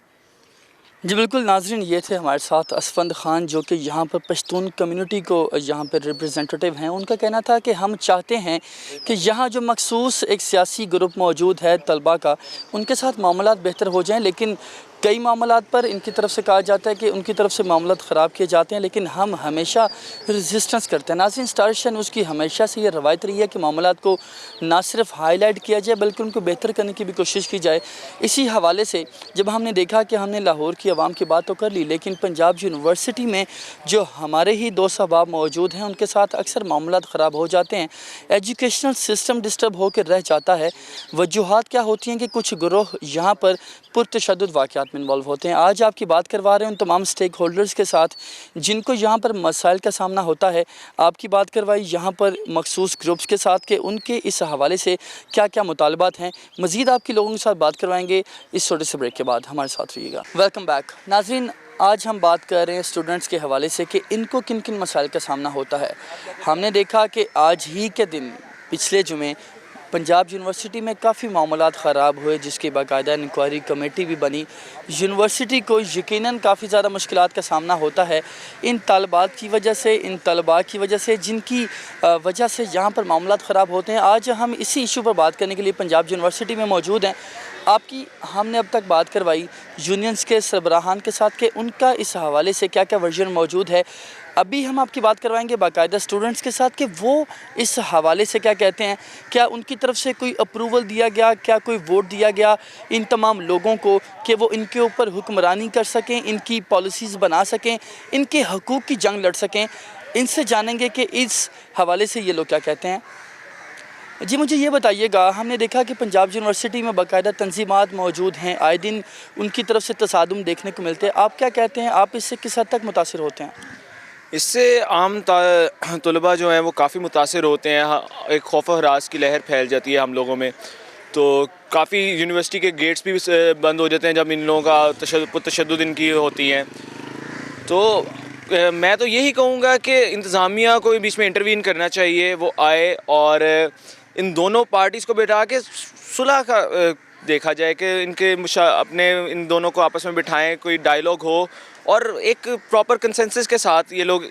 जी बिल्कुल नाज़रीन, ये थे हमारे साथ असफंद ख़ान जो कि यहाँ पर पश्तून कम्युनिटी को यहाँ पर रिप्रेजेंटेटिव हैं। उनका कहना था कि हम चाहते हैं कि यहाँ जो मखसूस एक सियासी ग्रुप मौजूद है तलबा का, उनके साथ मामलात बेहतर हो जाएं, लेकिन कई मामलात पर इनकी तरफ से कहा जाता है कि उनकी तरफ से मामलात ख़राब किए जाते हैं, लेकिन हम हमेशा रेजिस्टेंस करते हैं। नाज़रीन, स्टार एशिया न्यूज़ की हमेशा से ये रवायत रही है कि मामलात को ना सिर्फ हाईलाइट किया जाए बल्कि उनको बेहतर करने की भी कोशिश की जाए। इसी हवाले से जब हमने देखा कि हमने लाहौर की आवाम की बात तो कर ली, लेकिन पंजाब यूनिवर्सिटी में जो हमारे ही दोस्त अहबाब मौजूद हैं उनके साथ अक्सर मामलात ख़राब हो जाते हैं, एजुकेशनल सिस्टम डिस्टर्ब होकर रह जाता है। वजूहात क्या होती हैं कि कुछ गिरोह यहाँ पर पुरतशद्दुद वाक़यात में इन्वॉल्व होते हैं। आज आपकी बात करवा रहे हैं उन तमाम स्टेक होल्डर्स के साथ जिनको यहाँ पर मसाइल का सामना होता है। आपकी बात करवाई यहाँ पर मखसूस ग्रुप्स के साथ कि उनके इस हवाले से क्या क्या मुतालबात हैं। मज़ीद आपके लोगों के साथ बात करवाएंगे इस छोटे से ब्रेक के बाद। हमारे साथ रहिएगा। वेलकम बैक नाज़रीन, आज हम बात कर रहे हैं स्टूडेंट्स के हवाले से कि इनको किन किन मसाइल का सामना होता है। हमने देखा कि आज ही के दिन पिछले जुमे पंजाब यूनिवर्सिटी में काफ़ी मामलात ख़राब हुए, जिसकी बाकायदा इंक्वायरी कमेटी भी बनी। यूनिवर्सिटी को यकीनन काफ़ी ज़्यादा मुश्किलात का सामना होता है इन तालबात की वजह से, इन तलबा की वजह से जिनकी वजह से यहाँ पर मामलात ख़राब होते हैं। आज हम इसी इशू पर बात करने के लिए पंजाब यूनिवर्सिटी में मौजूद हैं। हमने अब तक बात करवाई यूनियंस के सरबराहान के साथ कि उनका इस हवाले से क्या क्या वर्जन मौजूद है। अभी हम आपकी बात करवाएंगे बाकायदा स्टूडेंट्स के साथ कि वो इस हवाले से क्या कहते हैं। क्या उनकी तरफ से कोई अप्रूवल दिया गया, क्या कोई वोट दिया गया इन तमाम लोगों को कि वो इनके ऊपर हुक्मरानी कर सकें, इनकी पॉलिसीज़ बना सकें, इनके हकूक़ की जंग लड़ सकें। इनसे जानेंगे कि इस हवाले से ये लोग क्या कहते हैं। जी मुझे ये बताइएगा, हमने देखा कि पंजाब यूनिवर्सिटी में बाकायदा तंजीमात मौजूद हैं, आए दिन उनकी तरफ से तसादुम देखने को मिलते हैं। आप क्या कहते हैं, आप इससे किस हद तक मुतासिर होते हैं? इससे आम तलबा जो हैं वो काफ़ी मुतासिर होते हैं। एक खौफ व हरास की लहर फैल जाती है हम लोगों में, तो काफ़ी यूनिवर्सिटी के गेट्स भी बंद हो जाते हैं जब इन लोगों का तशद्दुद इनकी होती हैं। तो मैं तो यही कहूँगा कि इंतज़ामिया को बीच में इंटरवीन करना चाहिए, वो आए और इन दोनों पार्टीज़ को बैठा के सुलह का देखा जाए कि इन दोनों को आपस में बिठाएं, कोई डायलॉग हो और एक प्रॉपर कंसेंसस के साथ ये लोग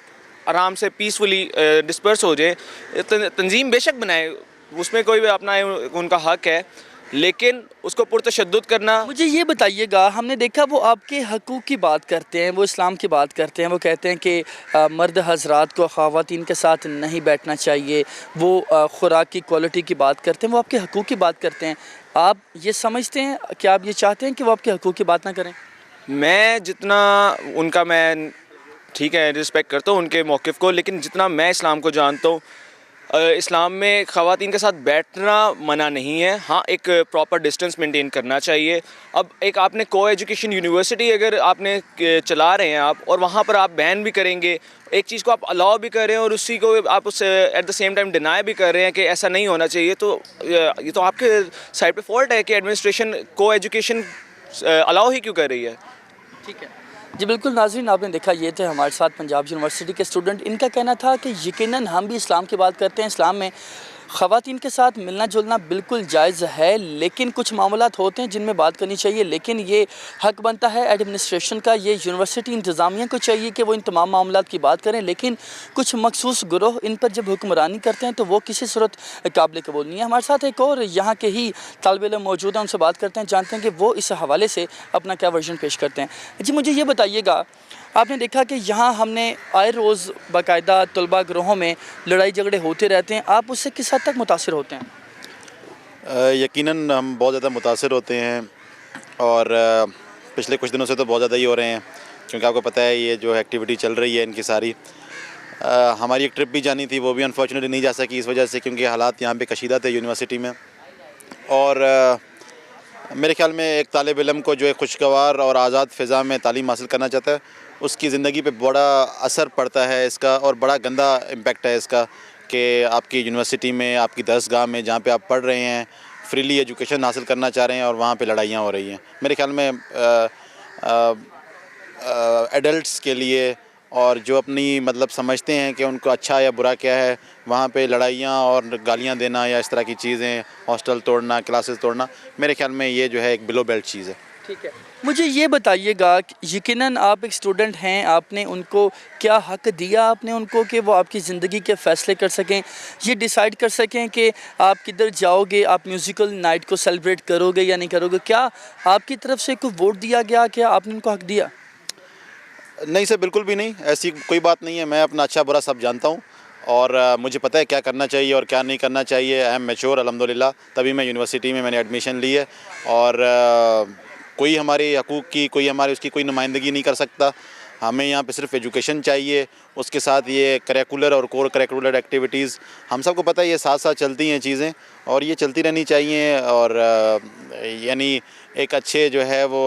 आराम से पीसफुली डिस्पर्स हो जाए। तंजीम बेशक बनाए, उसमें कोई भी अपना उनका हक है, लेकिन उसको पुरतशद्दुद करना। मुझे ये बताइएगा, हमने देखा वो आपके हकूक़ की बात करते हैं, वो इस्लाम की बात करते हैं, वो कहते हैं कि मर्द हजरात को ख़वातीन के साथ नहीं बैठना चाहिए, वो खुराक की क्वालिटी की बात करते हैं, वो आपके हकूक़ की बात करते हैं। आप ये समझते हैं, क्या आप ये चाहते हैं कि वो आपके हकूक़ की बात ना करें? मैं जितना उनका मैं ठीक है रिस्पेक्ट करता हूँ उनके मौक़िफ़ को, लेकिन जितना मैं इस्लाम को जानता हूँ, इस्लाम में ख़वातीन के साथ बैठना मना नहीं है। हाँ, एक प्रॉपर डिस्टेंस मेंटेन करना चाहिए। अब एक आपने को एजुकेशन यूनिवर्सिटी अगर आपने चला रहे हैं आप, और वहाँ पर आप बैन भी करेंगे, एक चीज़ को आप अलाउ भी कर रहे हैं और उसी को आप उस at the same time deny भी कर रहे हैं कि ऐसा नहीं होना चाहिए, तो ये तो आपके साइड पे फॉल्ट है कि एडमिनिस्ट्रेशन को एजुकेशन अलाउ ही क्यों कर रही है। ठीक है जी बिल्कुल नाज़रीन, आपने देखा ये थे हमारे साथ पंजाब यूनिवर्सिटी के स्टूडेंट। इनका कहना था कि यकीनन हम भी इस्लाम की बात करते हैं, इस्लाम में ख़वातीन के साथ मिलना जुलना बिल्कुल जायज़ है, लेकिन कुछ मामलात होते हैं जिनमें बात करनी चाहिए, लेकिन ये हक बनता है एडमिनिस्ट्रेशन का, ये यूनिवर्सिटी इंतज़ामिया को चाहिए कि वो इन तमाम मामलात की बात करें। लेकिन कुछ मखसूस ग्रोह इन पर जब हुक्मरानी करते हैं तो वो किसी सूरत काबिल कबूल नहीं है। हमारे साथ एक और यहाँ के ही तालिब इल्म मौजूद हैं, उनसे बात करते हैं, जानते हैं कि वो इस हवाले से अपना क्या वर्जन पेश करते हैं। जी मुझे ये बताइएगा, आपने देखा कि यहाँ हमने आए रोज़ बाकायदा तलबा ग्रोहों में लड़ाई झगड़े होते रहते हैं, आप उससे किस हद तक मुतासिर होते हैं? यकीनन हम बहुत ज़्यादा मुतासिर होते हैं और पिछले कुछ दिनों से तो बहुत ज़्यादा ही हो रहे हैं, क्योंकि आपको पता है ये जो एक्टिविटी चल रही है इनकी सारी। हमारी एक ट्रिप भी जानी थी, वो भी अनफॉर्चुनेटली नहीं जा सकी इस वजह से, क्योंकि हालात यहाँ पे कशीदा थे यूनिवर्सिटी में। और मेरे ख्याल में एक तालिब इल्म को जो है खुशगवार और आज़ाद फ़िज़ा में तालीम हासिल करना चाहता है, उसकी ज़िंदगी पे बड़ा असर पड़ता है इसका, और बड़ा गंदा इम्पेक्ट है इसका कि आपकी यूनिवर्सिटी में, आपकी दरसगाह में जहाँ पे आप पढ़ रहे हैं, फ्रीली एजुकेशन हासिल करना चाह रहे हैं, और वहाँ पे लड़ाइयाँ हो रही हैं। मेरे ख्याल में एडल्ट्स के लिए, और जो अपनी मतलब समझते हैं कि उनको अच्छा या बुरा क्या है, वहाँ पे लड़ाइयाँ और गालियाँ देना या इस तरह की चीज़ें, हॉस्टल तोड़ना, क्लासेस तोड़ना, मेरे ख्याल में ये जो है एक बिलो बेल्ट चीज़ है। ठीक है, मुझे ये बताइएगा, यकीनन आप एक स्टूडेंट हैं, आपने उनको क्या हक दिया आपने उनको कि वो आपकी ज़िंदगी के फ़ैसले कर सकें, ये डिसाइड कर सकें कि आप किधर जाओगे, आप म्यूज़िकल नाइट को सेलिब्रेट करोगे या नहीं करोगे? क्या आपकी तरफ से कोई वोट दिया गया, क्या आपने उनको हक दिया? नहीं सर, बिल्कुल भी नहीं, ऐसी कोई बात नहीं है। मैं अपना अच्छा बुरा सब जानता हूँ, और मुझे पता है क्या करना चाहिए और क्या नहीं करना चाहिए। आई एम मैच्योर अल्हम्दुलिल्लाह, तभी मैं यूनिवर्सिटी में मैंने एडमिशन ली है। और कोई हमारे हकूक़ की, कोई हमारे उसकी कोई नुमाइंदगी नहीं कर सकता। हमें यहाँ पे सिर्फ एजुकेशन चाहिए, उसके साथ ये करिकुलर और कोर करिकुलर एक्टिविटीज़, हम सबको पता है ये साथ साथ चलती हैं चीज़ें, और ये चलती रहनी चाहिए। और यानी एक अच्छे जो है वो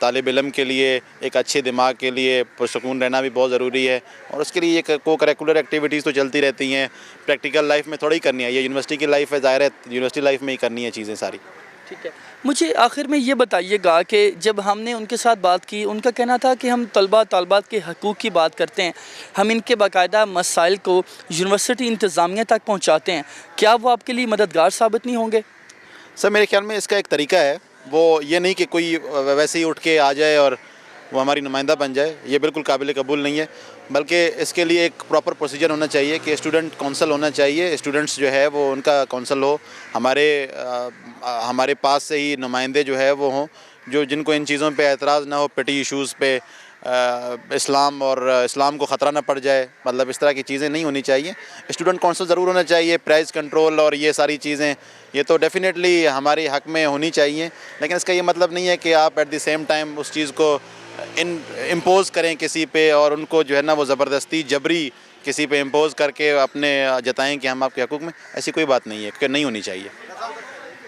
तालिब इल्म के लिए, एक अच्छे दिमाग के लिए पुरसुकून रहना भी बहुत ज़रूरी है, और उसके लिए ये को करिकुलर एक्टिविटीज़ तो चलती रहती हैं। प्रैक्टिकल लाइफ में थोड़ी ही करनी है, ये यूनिवर्सिटी की लाइफ है, ज़ाहिर है यूनिवर्सिटी लाइफ में ही करनी है चीज़ें सारी। ठीक है, मुझे आखिर में ये बताइएगा कि जब हमने उनके साथ बात की, उनका कहना था कि हम तलबा तालबात के हकूक़ की बात करते हैं, हम इनके बाकायदा मसाइल को यूनिवर्सिटी इंतज़ामिया तक पहुंचाते हैं, क्या वो आपके लिए मददगार साबित नहीं होंगे? सर मेरे ख्याल में इसका एक तरीका है, वो ये नहीं कि कोई वैसे ही उठ के आ जाए और वो हमारी नुमाइंदा बन जाए, ये बिल्कुल काबिल कबूल नहीं है। बल्कि इसके लिए एक प्रॉपर प्रोसीजर होना चाहिए कि स्टूडेंट कौंसल होना चाहिए, स्टूडेंट्स जो है वो उनका कौंसल हो, हमारे पास से ही नुमाइंदे जो है वो हों, जो जिनको इन चीज़ों पे एतराज़ ना हो, पेटी इशूज़ पे, इस्लाम और इस्लाम को ख़तरा ना पड़ जाए, मतलब इस तरह की चीज़ें नहीं होनी चाहिए। स्टूडेंट कौंसल ज़रूर होना चाहिए, प्राइस कंट्रोल और ये सारी चीज़ें, ये तो डेफ़िनेटली हमारे हक़ में होनी चाहिए। लेकिन इसका ये मतलब नहीं है कि आप एट द सेम टाइम उस चीज़ को इम्पोज़ करें किसी पे, और उनको जो है ना वो ज़बरदस्ती जबरी किसी पे इम्पोज़ करके अपने जताएं कि हम आपके हकूक़ में, ऐसी कोई बात नहीं है, कि नहीं होनी चाहिए।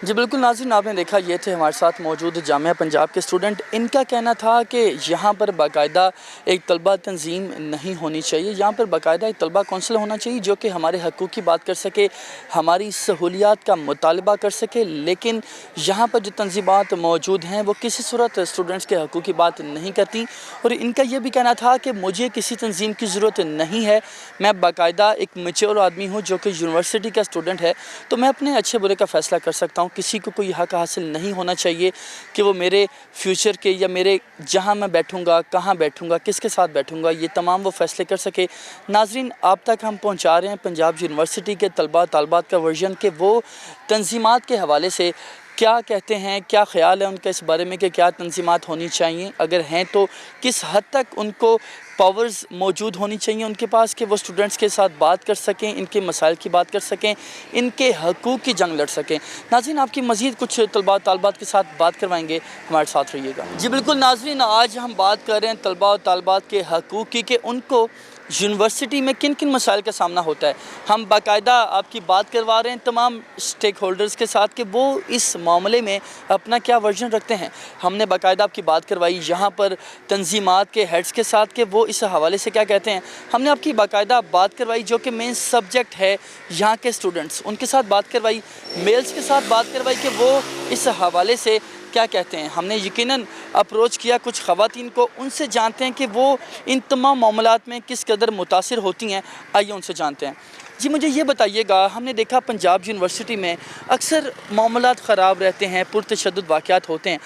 जी बिल्कुल नाज़रीन, आपने देखा ये थे हमारे साथ मौजूद जामिया पंजाब के स्टूडेंट। इनका कहना था कि यहाँ पर बाकायदा एक तलबा तंजीम नहीं होनी चाहिए, यहाँ पर बाकायदा एक तलबा कौंसल होना चाहिए जो कि हमारे हकूक़ की बात कर सके, हमारी सहूलियात का मुतालबा कर सके। लेकिन यहाँ पर जो तंजीमात मौजूद हैं वो किसी सूरत स्टूडेंट्स के हकूक़ की बात नहीं करती। और इनका ये भी कहना था कि मुझे किसी तंजीम की ज़रूरत नहीं है, मैं बाकायदा एक मैच्योर आदमी हूँ जो कि यूनिवर्सिटी का स्टूडेंट है, तो मैं अपने अच्छे बुरे का फ़ैसला कर सकता हूँ। किसी को कोई हक़ हासिल नहीं होना चाहिए कि वो मेरे फ्यूचर के या मेरे जहाँ मैं बैठूँगा, कहाँ बैठूँगा, किसके साथ बैठूँगा, ये तमाम वो फ़ैसले कर सके। नाज़रीन, आप तक हम पहुँचा रहे हैं पंजाब यूनिवर्सिटी के तलबा तालबात का वर्जन के वो तंजीमात के हवाले से क्या कहते हैं, क्या ख़्याल है उनका इस बारे में कि क्या तंजीमात होनी चाहिए, अगर हैं तो किस हद तक उनको पावर्स मौजूद होनी चाहिए उनके पास कि वो स्टूडेंट्स के साथ बात कर सकें, इनके मसाइल की बात कर सकें, इनके हकूक़ की जंग लड़ सकें। नाज़रीन, आपकी मज़ीद कुछ तलबा तालबात के साथ बात करवाएंगे, हमारे साथ रहिएगा। जी बिल्कुल नाज़रीन, आज हम बात कर रहे हैं तलबा तालबात के हकूक़ की कि उनको यूनिवर्सिटी में किन किन मसाइल का सामना होता है। हम बाकायदा आपकी बात करवा रहे हैं तमाम स्टेक होल्डर्स के साथ कि वो इस मामले में अपना क्या वर्जन रखते हैं। हमने बाकायदा आपकी बात करवाई यहाँ पर तंजीमात के हेड्स के साथ कि वो इस हवाले से क्या कहते हैं। हमने आपकी बाकायदा बात करवाई जो कि मेन सब्जेक्ट है यहाँ के स्टूडेंट्स, उनके साथ बात करवाई, मेल्स के साथ बात करवाई कि वो इस हवाले से کیا کہتے ہیں؟ ہم نے یقیناً اپروچ کیا کچھ خواتین کو، ان سے جانتے ہیں کہ وہ ان تمام معاملات میں کس قدر متاثر ہوتی ہیں، آئیے ان سے جانتے ہیں۔ جی مجھے یہ بتائیے گا، ہم نے دیکھا پنجاب یونیورسٹی میں اکثر معاملات خراب رہتے ہیں، پرتشدد واقعات ہوتے ہیں،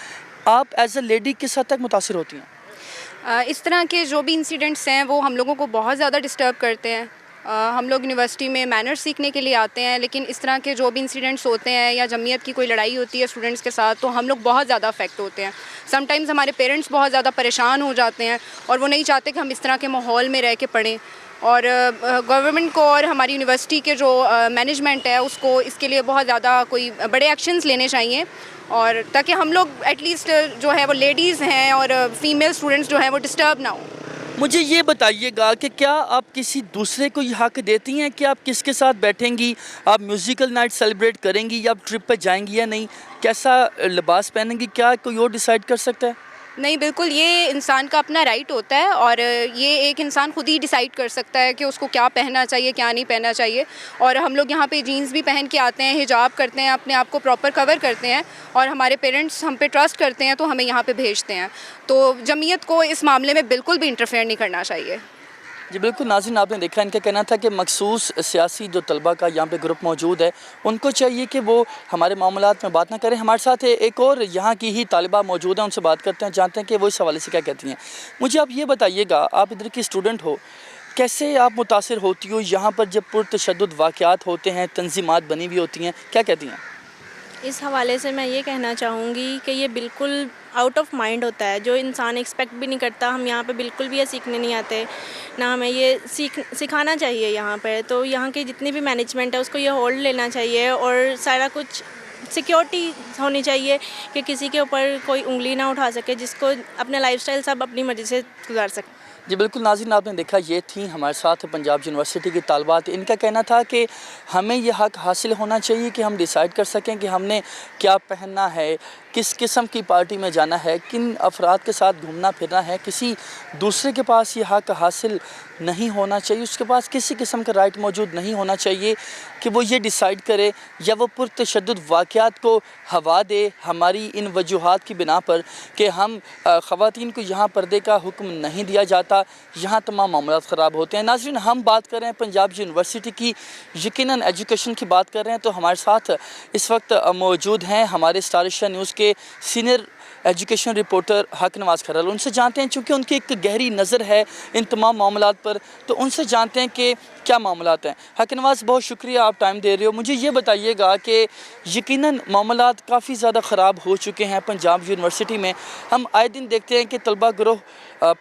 آپ ایز اے لیڈی کس حد تک متاثر ہوتی ہیں؟ اس طرح کے جو بھی انسیڈنٹس ہیں وہ ہم لوگوں کو بہت زیادہ ڈسٹرب کرتے ہیں۔ ہم لوگ یونیورسٹی میں مینرز سیکھنے کے لیے آتے ہیں، لیکن اس طرح کے جو بھی انسیڈنٹس ہوتے ہیں یا جمعیت کی کوئی لڑائی ہوتی ہے اسٹوڈنٹس کے ساتھ تو ہم لوگ بہت زیادہ افیکٹ ہوتے ہیں۔ سم ٹائمز ہمارے پیرنٹس بہت زیادہ پریشان ہو جاتے ہیں اور وہ نہیں چاہتے کہ ہم اس طرح کے ماحول میں رہ کے پڑھیں، اور گورنمنٹ کو اور ہماری یونیورسٹی کے جو مینجمنٹ ہے اس کو اس کے لیے بہت زیادہ کوئی بڑے ایکشنز لینے چاہیے، اور تاکہ ہم لوگ ایٹ لیسٹ جو ہے وہ لیڈیز ہیں اور فیمیل اسٹوڈنٹس جو ہیں وہ ڈسٹرب نہ ہوں۔ مجھے یہ بتائیے گا کہ کیا آپ کسی دوسرے کو یہ حق دیتی ہیں کہ آپ کس کے ساتھ بیٹھیں گی، آپ میوزیکل نائٹ سیلیبریٹ کریں گی یا آپ ٹرپ پہ جائیں گی یا نہیں، کیسا لباس پہنیں گی، کیا کوئی اور ڈیسائیڈ کر سکتا ہے؟ نہیں، بالکل یہ انسان کا اپنا رائٹ ہوتا ہے، اور یہ ایک انسان خود ہی ڈیسائیڈ کر سکتا ہے کہ اس کو کیا پہننا چاہیے کیا نہیں پہننا چاہیے۔ اور ہم لوگ یہاں پہ جینز بھی پہن کے آتے ہیں، حجاب کرتے ہیں، اپنے آپ کو پراپر کور کرتے ہیں، اور ہمارے پیرنٹس ہم پہ ٹرسٹ کرتے ہیں تو ہمیں یہاں پہ بھیجتے ہیں، تو جمعیت کو اس معاملے میں بالکل بھی انٹرفیئر نہیں کرنا چاہیے۔ جی بالکل ناظرین، آپ نے دیکھا ان کا کہنا تھا کہ مخصوص سیاسی جو طلبہ کا یہاں پہ گروپ موجود ہے ان کو چاہیے کہ وہ ہمارے معاملات میں بات نہ کریں۔ ہمارے ساتھ ایک اور یہاں کی ہی طالبہ موجود ہیں، ان سے بات کرتے ہیں، جانتے ہیں کہ وہ اس حوالے سے کیا کہتی ہیں۔ مجھے آپ یہ بتائیے گا، آپ ادھر کی اسٹوڈنٹ ہو، کیسے آپ متاثر ہوتی ہو یہاں پر جب پرتشدد واقعات ہوتے ہیں، تنظیمات بنی ہوئی ہوتی ہیں، کیا کہتی ہیں؟ اس حوالے سے میں یہ کہنا چاہوں گی کہ یہ بالکل آؤٹ آف مائنڈ ہوتا ہے، جو انسان ایکسپیکٹ بھی نہیں کرتا۔ ہم یہاں پہ بالکل بھی یہ سیکھنے نہیں آتے، نہ ہمیں یہ سکھانا چاہیے یہاں پہ۔ تو یہاں کی جتنی بھی مینجمنٹ ہے اس کو یہ ہولڈ لینا چاہیے، اور سارا کچھ سیکیورٹی ہونی چاہیے کہ کسی کے اوپر کوئی انگلی نہ اٹھا سکے، جس کو اپنے لائف سٹائل سب اپنی مرضی سے گزار سکے۔ جی بالکل ناظرین، آپ نے دیکھا یہ تھیں ہمارے ساتھ پنجاب یونیورسٹی کی طالبات۔ ان کا کہنا تھا کہ ہمیں یہ حق حاصل ہونا چاہیے کہ ہم ڈیسائیڈ کر سکیں کہ ہم نے کیا پہننا ہے، کس قسم کی پارٹی میں جانا ہے، کن افراد کے ساتھ گھومنا پھرنا ہے۔ کسی دوسرے کے پاس یہ حق حاصل نہیں ہونا چاہیے، اس کے پاس کسی قسم کا رائٹ موجود نہیں ہونا چاہیے کہ وہ یہ ڈیسائیڈ کرے یا وہ پرتشدد واقعات کو ہوا دے ہماری ان وجوہات کی بنا پر کہ ہم خواتین کو یہاں پردے کا حکم نہیں دیا جاتا، یہاں تمام معاملات خراب ہوتے ہیں۔ ناظرین، ہم بات کر رہے ہیں پنجاب یونیورسٹی کی، یقیناً ایجوکیشن کی بات کر رہے ہیں، تو ہمارے ساتھ اس وقت موجود ہیں ہمارے اسٹار ایشیا نیوز کے سینئر ایجوکیشن رپورٹر حق نواز کھرل۔ ان سے جانتے ہیں، چونکہ ان کی ایک گہری نظر ہے ان تمام معاملات پر، تو ان سے جانتے ہیں کہ کیا معاملات ہیں۔ حق نواز، بہت شکریہ، آپ ٹائم دے رہے ہو۔ مجھے یہ بتائیے گا کہ یقیناً معاملات کافی زیادہ خراب ہو چکے ہیں پنجاب یونیورسٹی میں۔ ہم آئے دن دیکھتے ہیں کہ طلبہ گروہ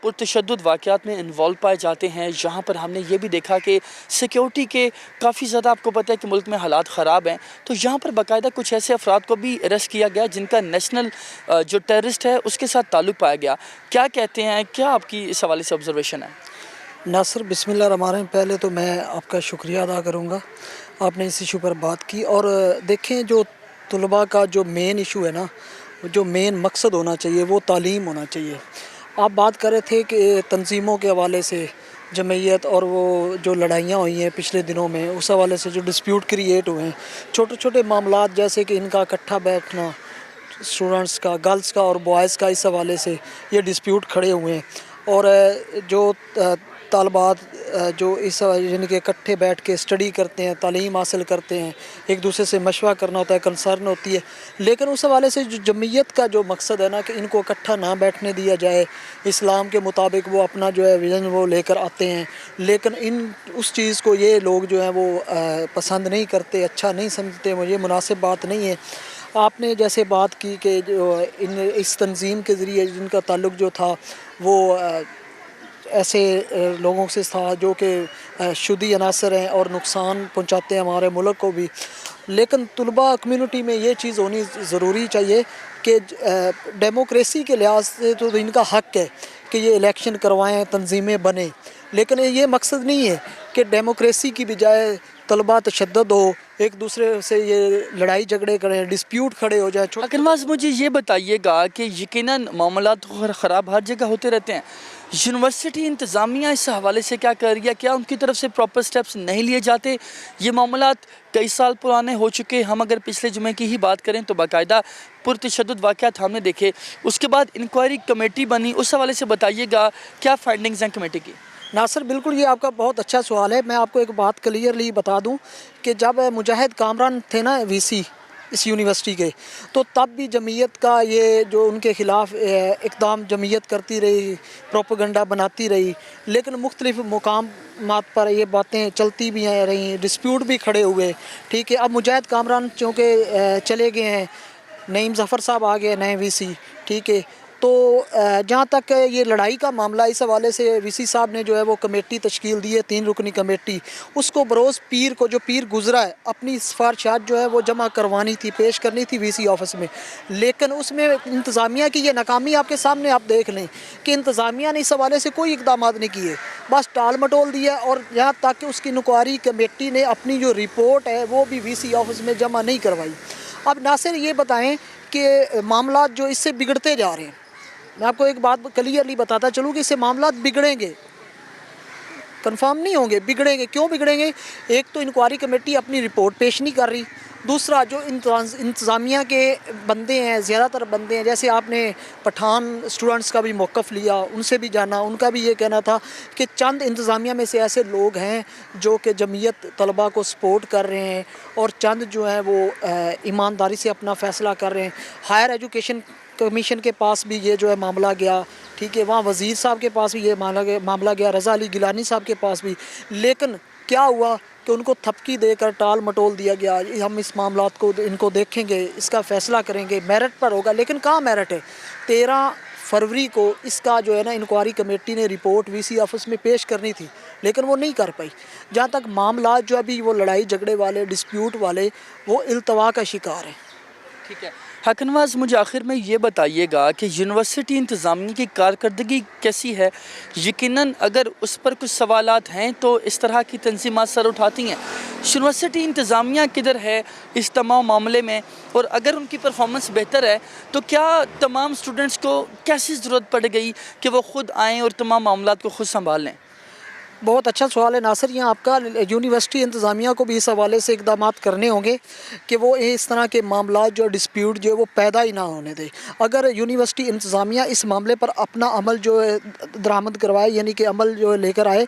پرتشدد واقعات میں انوالو پائے جاتے ہیں۔ یہاں پر ہم نے یہ بھی دیکھا کہ سیکیورٹی کے کافی زیادہ، آپ کو پتہ ہے کہ ملک میں حالات خراب ہیں، تو یہاں پر باقاعدہ کچھ ایسے افراد کو بھی اریسٹ کیا گیا جن کا نیشنل جو ٹیررسٹ ہے اس کے ساتھ تعلق پایا گیا۔ کیا کہتے ہیں، کیا آپ کی اس حوالے سے آبزرویشن ہے؟ ناصر، بسم اللہ الرحمن الرحیم، پہلے تو میں آپ کا شکریہ ادا کروں گا، آپ نے اس ایشو پر بات کی۔ اور دیکھیں، جو طلباء کا جو مین ایشو ہے نا، جو مین مقصد ہونا چاہیے وہ تعلیم ہونا چاہیے۔ آپ بات کر رہے تھے کہ تنظیموں کے حوالے سے جمعیت اور وہ جو لڑائیاں ہوئی ہیں پچھلے دنوں میں، اس حوالے سے جو ڈسپیوٹ کریٹ ہوئے ہیں، چھوٹے چھوٹے معاملات جیسے کہ ان کا اکٹھا بیٹھنا، اسٹوڈنٹس کا، گرلس کا اور بوائز کا، اس حوالے سے یہ ڈسپیوٹ کھڑے ہوئے ہیں۔ اور جو طالبات جو اس یعنی کہ اکٹھے بیٹھ کے اسٹڈی کرتے ہیں، تعلیم حاصل کرتے ہیں، ایک دوسرے سے مشورہ کرنا ہوتا ہے، کنسرن ہوتی ہے، لیکن اس حوالے سے جو جمعیت کا جو مقصد ہے نا کہ ان کو اکٹھا نہ بیٹھنے دیا جائے، اسلام کے مطابق وہ اپنا جو ہے ویژن وہ لے کر آتے ہیں، لیکن اس چیز کو یہ لوگ جو ہیں وہ پسند نہیں کرتے، اچھا نہیں سمجھتے، مجھے مناسب بات نہیں ہے۔ آپ نے جیسے بات کی کہ جو اس تنظیم کے ذریعے جن کا تعلق جو تھا وہ ایسے لوگوں سے تھا جو کہ شدی عناصر ہیں اور نقصان پہنچاتے ہیں ہمارے ملک کو بھی، لیکن طلباء کمیونٹی میں یہ چیز ہونی ضروری چاہیے کہ ڈیموکریسی کے لحاظ سے تو ان کا حق ہے کہ یہ الیکشن کروائیں، تنظیمیں بنیں، لیکن یہ مقصد نہیں ہے کہ ڈیموکریسی کی بجائے طلباء تشدد ہو، ایک دوسرے سے یہ لڑائی جھگڑے کریں، ڈسپیوٹ کھڑے ہو جائیں۔ حق نواز، مجھے یہ بتائیے گا کہ یقیناً معاملات خراب ہر جگہ ہوتے رہتے ہیں، यूनिवर्सिटी इंतज़ामिया इस हवाले से क्या कर रही है, क्या उनकी तरफ से प्रॉपर स्टेप्स नहीं लिए जाते? ये मामलात कई साल पुराने हो चुके। हम अगर पिछले जुमे की ही बात करें तो बाकायदा पुरतशद्दुद वाक़यात हमने देखे, उसके बाद इंक्वायरी कमेटी बनी, उस हवाले से बताइएगा क्या फाइंडिंग्स हैं कमेटी की? नासिर, बिल्कुल ये आपका बहुत अच्छा सवाल है। मैं आपको एक बात क्लियरली बता दूं कि जब मुजाहिद कामरान थे ना वीसी इस यूनिवर्सिटी के, तो तब भी जमीयत का ये जो उनके ख़िलाफ़ इक़दाम जमीयत करती रही, प्रोपेगेंडा बनाती रही, लेकिन मुख्तलिफ़ मुकामात पर ये बातें चलती भी हैं रही, डिस्प्यूट भी खड़े हुए। ठीक है, अब मुजाहिद कामरान चूँकि चले गए हैं, नईम ज़फ़र साहब आ गए नए वीसी। ठीक है, तो जहाँ तक ये लड़ाई का मामला, इस हवाले से वीसी साहब ने जो है वो कमेटी तश्कील दी है, 3 रुकनी कमेटी। उसको बरोज़ पीर को, जो पीर गुज़रा है, अपनी सिफारिशात जो है वो जमा करवानी थी, पेश करनी थी वीसी ऑफिस में। लेकिन उसमें इंतज़ामिया की ये नाकामी आपके सामने आप देख लें कि इंतज़ामिया ने इस हवाले से कोई इक़दाम नहीं किए, बस टाल मटोल दिया। और यहाँ तक कि उसकी इंक्वायरी कमेटी ने अपनी जो रिपोर्ट है वो भी वीसी ऑफिस में जमा नहीं करवाई। अब नासिर ये बताएँ कि मामला जो इससे बिगड़ते जा रहे हैं, मैं आपको एक बात क्लियरली बताता चलूँ कि इससे मामला बिगड़ेंगे, कंफर्म नहीं होंगे, बिगड़ेंगे। क्यों बिगड़ेंगे? एक तो इंक्वायरी कमेटी अपनी रिपोर्ट पेश नहीं कर रही, दूसरा जो इंतज़ामिया के बंदे हैं, ज़्यादातर बंदे हैं, जैसे आपने पठान स्टूडेंट्स का भी मौक़िफ़ लिया, उनसे भी जाना, उनका भी ये कहना था कि चंद इंतज़ामिया में से ऐसे लोग हैं जो कि जमीयत तलबा को सपोर्ट कर रहे हैं और चंद जो है वो ईमानदारी से अपना फ़ैसला कर रहे हैं। हायर एजुकेशन कमीशन के पास भी ये जो है मामला गया। ठीक है, वहाँ वज़ीर साहब के पास भी ये मामला गया, रज़ा अली गिलानी साहब के पास भी। लेकिन क्या हुआ कि उनको थपकी देकर टाल मटोल दिया गया। हम इस मामलात को इनको देखेंगे, इसका फ़ैसला करेंगे, मेरिट पर होगा। लेकिन कहाँ मेरिट है? 13 फरवरी को इसका जो है ना इंक्वायरी कमेटी ने रिपोर्ट वीसी ऑफिस में पेश करनी थी, लेकिन वो नहीं कर पाई। जहाँ तक मामला जो अभी वो लड़ाई झगड़े वाले, डिस्प्यूट वाले, वो इल्तवा का शिकार हैं। ठीक है, हकनवाज, मुझे आखिर में ये बताइएगा कि यूनिवर्सिटी इंतज़ामिया की कारकर्दगी कैसी है? यकीनन अगर उस पर कुछ सवालात हैं तो इस तरह की तंजीमात सर उठाती हैं। यूनिवर्सिटी इंतज़ामिया किधर है इस तमाम मामले में? और अगर उनकी परफॉर्मेंस बेहतर है तो क्या तमाम स्टूडेंट्स को कैसी ज़रूरत पड़ गई कि वो ख़ुद आएँ और तमाम मामलात को ख़ुद संभाल लें? बहुत अच्छा सवाल है नासिर। यहाँ आपका यूनिवर्सिटी इंतज़ामिया को भी इस हवाले से इक़दाम करने होंगे कि वो इस तरह के मामला जो डिस्प्यूट जो है वो पैदा ही ना होने दे। अगर यूनिवर्सिटी इंतज़ामिया इस मामले पर अपना अमल जो है दरामद करवाए, यानी कि अमल जो है लेकर आए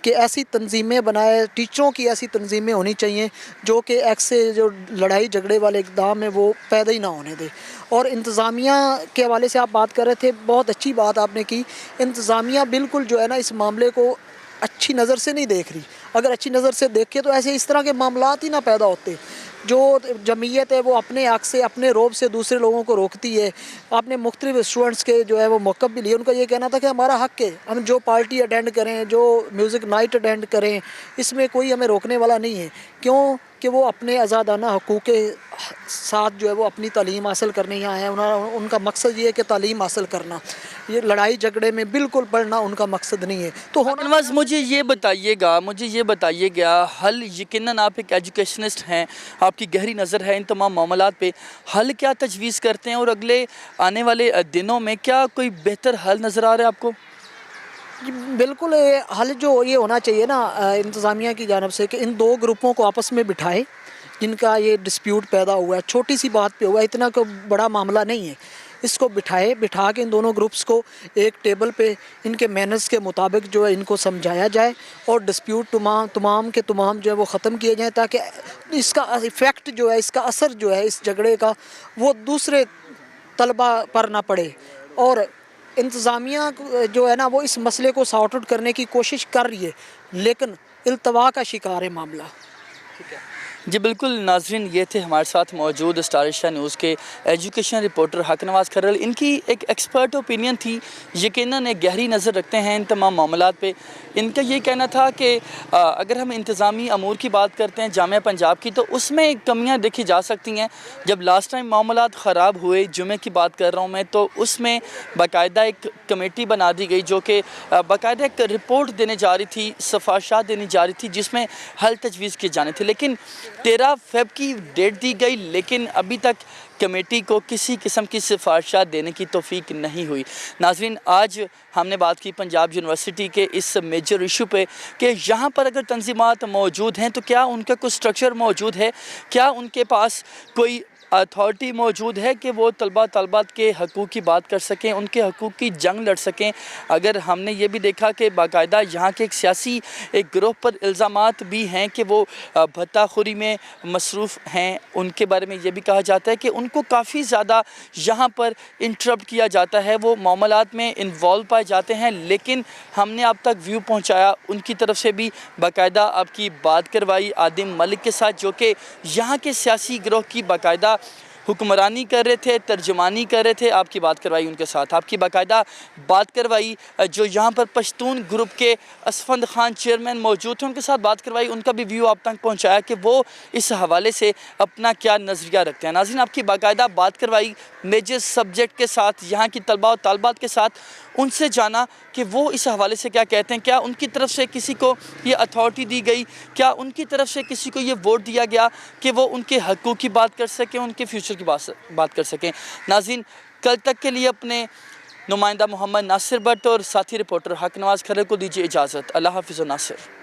कि ऐसी तंजीमें बनाए, टीचरों की ऐसी तंजीमें होनी चाहिए जो कि ऐसे जो लड़ाई झगड़े वाले इक़दाम है वो पैदा ही ना होने दे। और इंतज़ामिया के हवाले से आप बात कर रहे थे, बहुत अच्छी बात आपने की। इंतज़ामिया बिल्कुल जो है ना इस मामले को अच्छी नज़र से नहीं देख रही। अगर अच्छी नज़र से देखे तो ऐसे इस तरह के मामलात ही ना पैदा होते। जो जमीयत है वो अपने हक़ से, अपने रोब से दूसरे लोगों को रोकती है। आपने मुख्तलिफ स्टूडेंट्स के जो है वो मौक़िफ़ भी लिए, उनका ये कहना था कि हमारा हक़ है, हम जो पार्टी अटेंड करें, जो म्यूज़िक नाइट अटेंड करें, इसमें कोई हमें रोकने वाला नहीं है। क्यों कि वो अपने आज़ादाना हकूक़ के साथ जो है वो अपनी तालीम हासिल करने यहाँ आए हैं। उनका मकसद ये है कि तालीम हासिल करना, ये लड़ाई झगड़े में बिल्कुल पढ़ना उनका मकसद नहीं है। तो हकनवाज, मुझे ये बताइएगा हल, यकीनन आप एक एजुकेशनिस्ट हैं, आपकी गहरी नज़र है इन तमाम मामलात पे, हल क्या तजवीज़ करते हैं और अगले आने वाले दिनों में क्या कोई बेहतर हल नज़र आ रहा है आपको? बिल्कुल, हल जो ये होना चाहिए ना इंतज़ामिया की जानिब से कि इन 2 ग्रुपों को आपस में बिठाए जिनका ये डिस्प्यूट पैदा हुआ है, छोटी सी बात पे हुआ, इतना कोई बड़ा मामला नहीं है। इसको बिठा के इन दोनों ग्रुप्स को एक टेबल पे इनके मैनर्स के मुताबिक जो है इनको समझाया जाए और डिस्प्यूट तमाम के तमाम जो है वो ख़त्म किए जाएँ, ताकि इसका इफ़ेक्ट जो है, इसका असर जो है इस झगड़े का वो दूसरे तलबा पर ना पड़े। और इंतज़ामिया जो है ना वो इस मसले को सॉर्ट आउट करने की कोशिश कर रही है, लेकिन इल्तवा का शिकार है मामला। ठीक है जी, बिल्कुल नाज़रीन, ये थे हमारे साथ मौजूद स्टार एशिया न्यूज़ के एजुकेशन रिपोर्टर हकनवाज खर्रल। इनकी एक एक्सपर्ट ओपिनियन थी, यकीनन एक गहरी नज़र रखते हैं इन तमाम मामलात पे। इनका ये कहना था कि अगर हम इंतज़ामी अमूर की बात करते हैं जामिया पंजाब की, तो उसमें कमियां देखी जा सकती हैं। जब लास्ट टाइम मामलात ख़राब हुए, जुमे की बात कर रहा हूँ मैं, तो उसमें बाकायदा एक कमेटी बना दी गई जो कि बाकायदा एक रिपोर्ट देने जा रही थी, सिफारिशात देनी जा रही थी, जिसमें हल तजवीज़ किए जाने थे। लेकिन 13 फ़रवरी की डेट दी गई, लेकिन अभी तक کمیٹی کو کسی قسم کی سفارشات دینے کی توفیق نہیں ہوئی۔ ناظرین، آج ہم نے بات کی پنجاب یونیورسٹی کے اس میجر ایشو پہ کہ یہاں پر اگر تنظیمات موجود ہیں تو کیا ان کا کوئی سٹرکچر موجود ہے، کیا ان کے پاس کوئی اتھارٹی موجود ہے کہ وہ طلبات کے حقوق کی بات کر سکیں، ان کے حقوق کی جنگ لڑ سکیں۔ اگر ہم نے یہ بھی دیکھا کہ باقاعدہ یہاں کے ایک سیاسی ایک گروہ پر الزامات بھی ہیں کہ وہ بھتہ خوری میں مصروف ہیں، ان کے بارے میں یہ بھی کہا جاتا ہے کہ ان کو کافی زیادہ یہاں پر انٹرپٹ کیا جاتا ہے، وہ معاملات میں انوالو پائے جاتے ہیں، لیکن ہم نے اب تک ویو پہنچایا ان کی طرف سے بھی باقاعدہ آپ کی بات کروائی عادم ملک کے ساتھ، جو کہ یہاں کے سیاسی گروہ کی باقاعدہ حکمرانی کر رہے تھے، ترجمانی کر رہے تھے۔ آپ کی بات کروائی ان کے ساتھ، آپ کی باقاعدہ بات کروائی جو یہاں پر پشتون گروپ کے اسفند خان چیئرمین موجود تھے، ان کے ساتھ بات کروائی، ان کا بھی ویو آپ تک پہنچایا کہ وہ اس حوالے سے اپنا کیا نظریہ رکھتے ہیں۔ ناظرین، آپ کی باقاعدہ بات کروائی میجر سبجیکٹ کے ساتھ، یہاں کی طلباء و طالبات کے ساتھ، ان سے جانا کہ وہ اس حوالے سے کیا کہتے ہیں، کیا ان کی طرف سے کسی کو یہ اتھارٹی دی گئی، کیا ان کی طرف سے کسی کو یہ ووٹ دیا گیا کہ وہ ان کے حقوق کی بات کر سکیں، ان کے فیوچر کی بات کر سکیں۔ ناظرین، کل تک کے لیے اپنے نمائندہ محمد ناصر بٹ اور ساتھی رپورٹر حق نواز کھرر کو دیجیے اجازت۔ اللہ حافظ و ناصر۔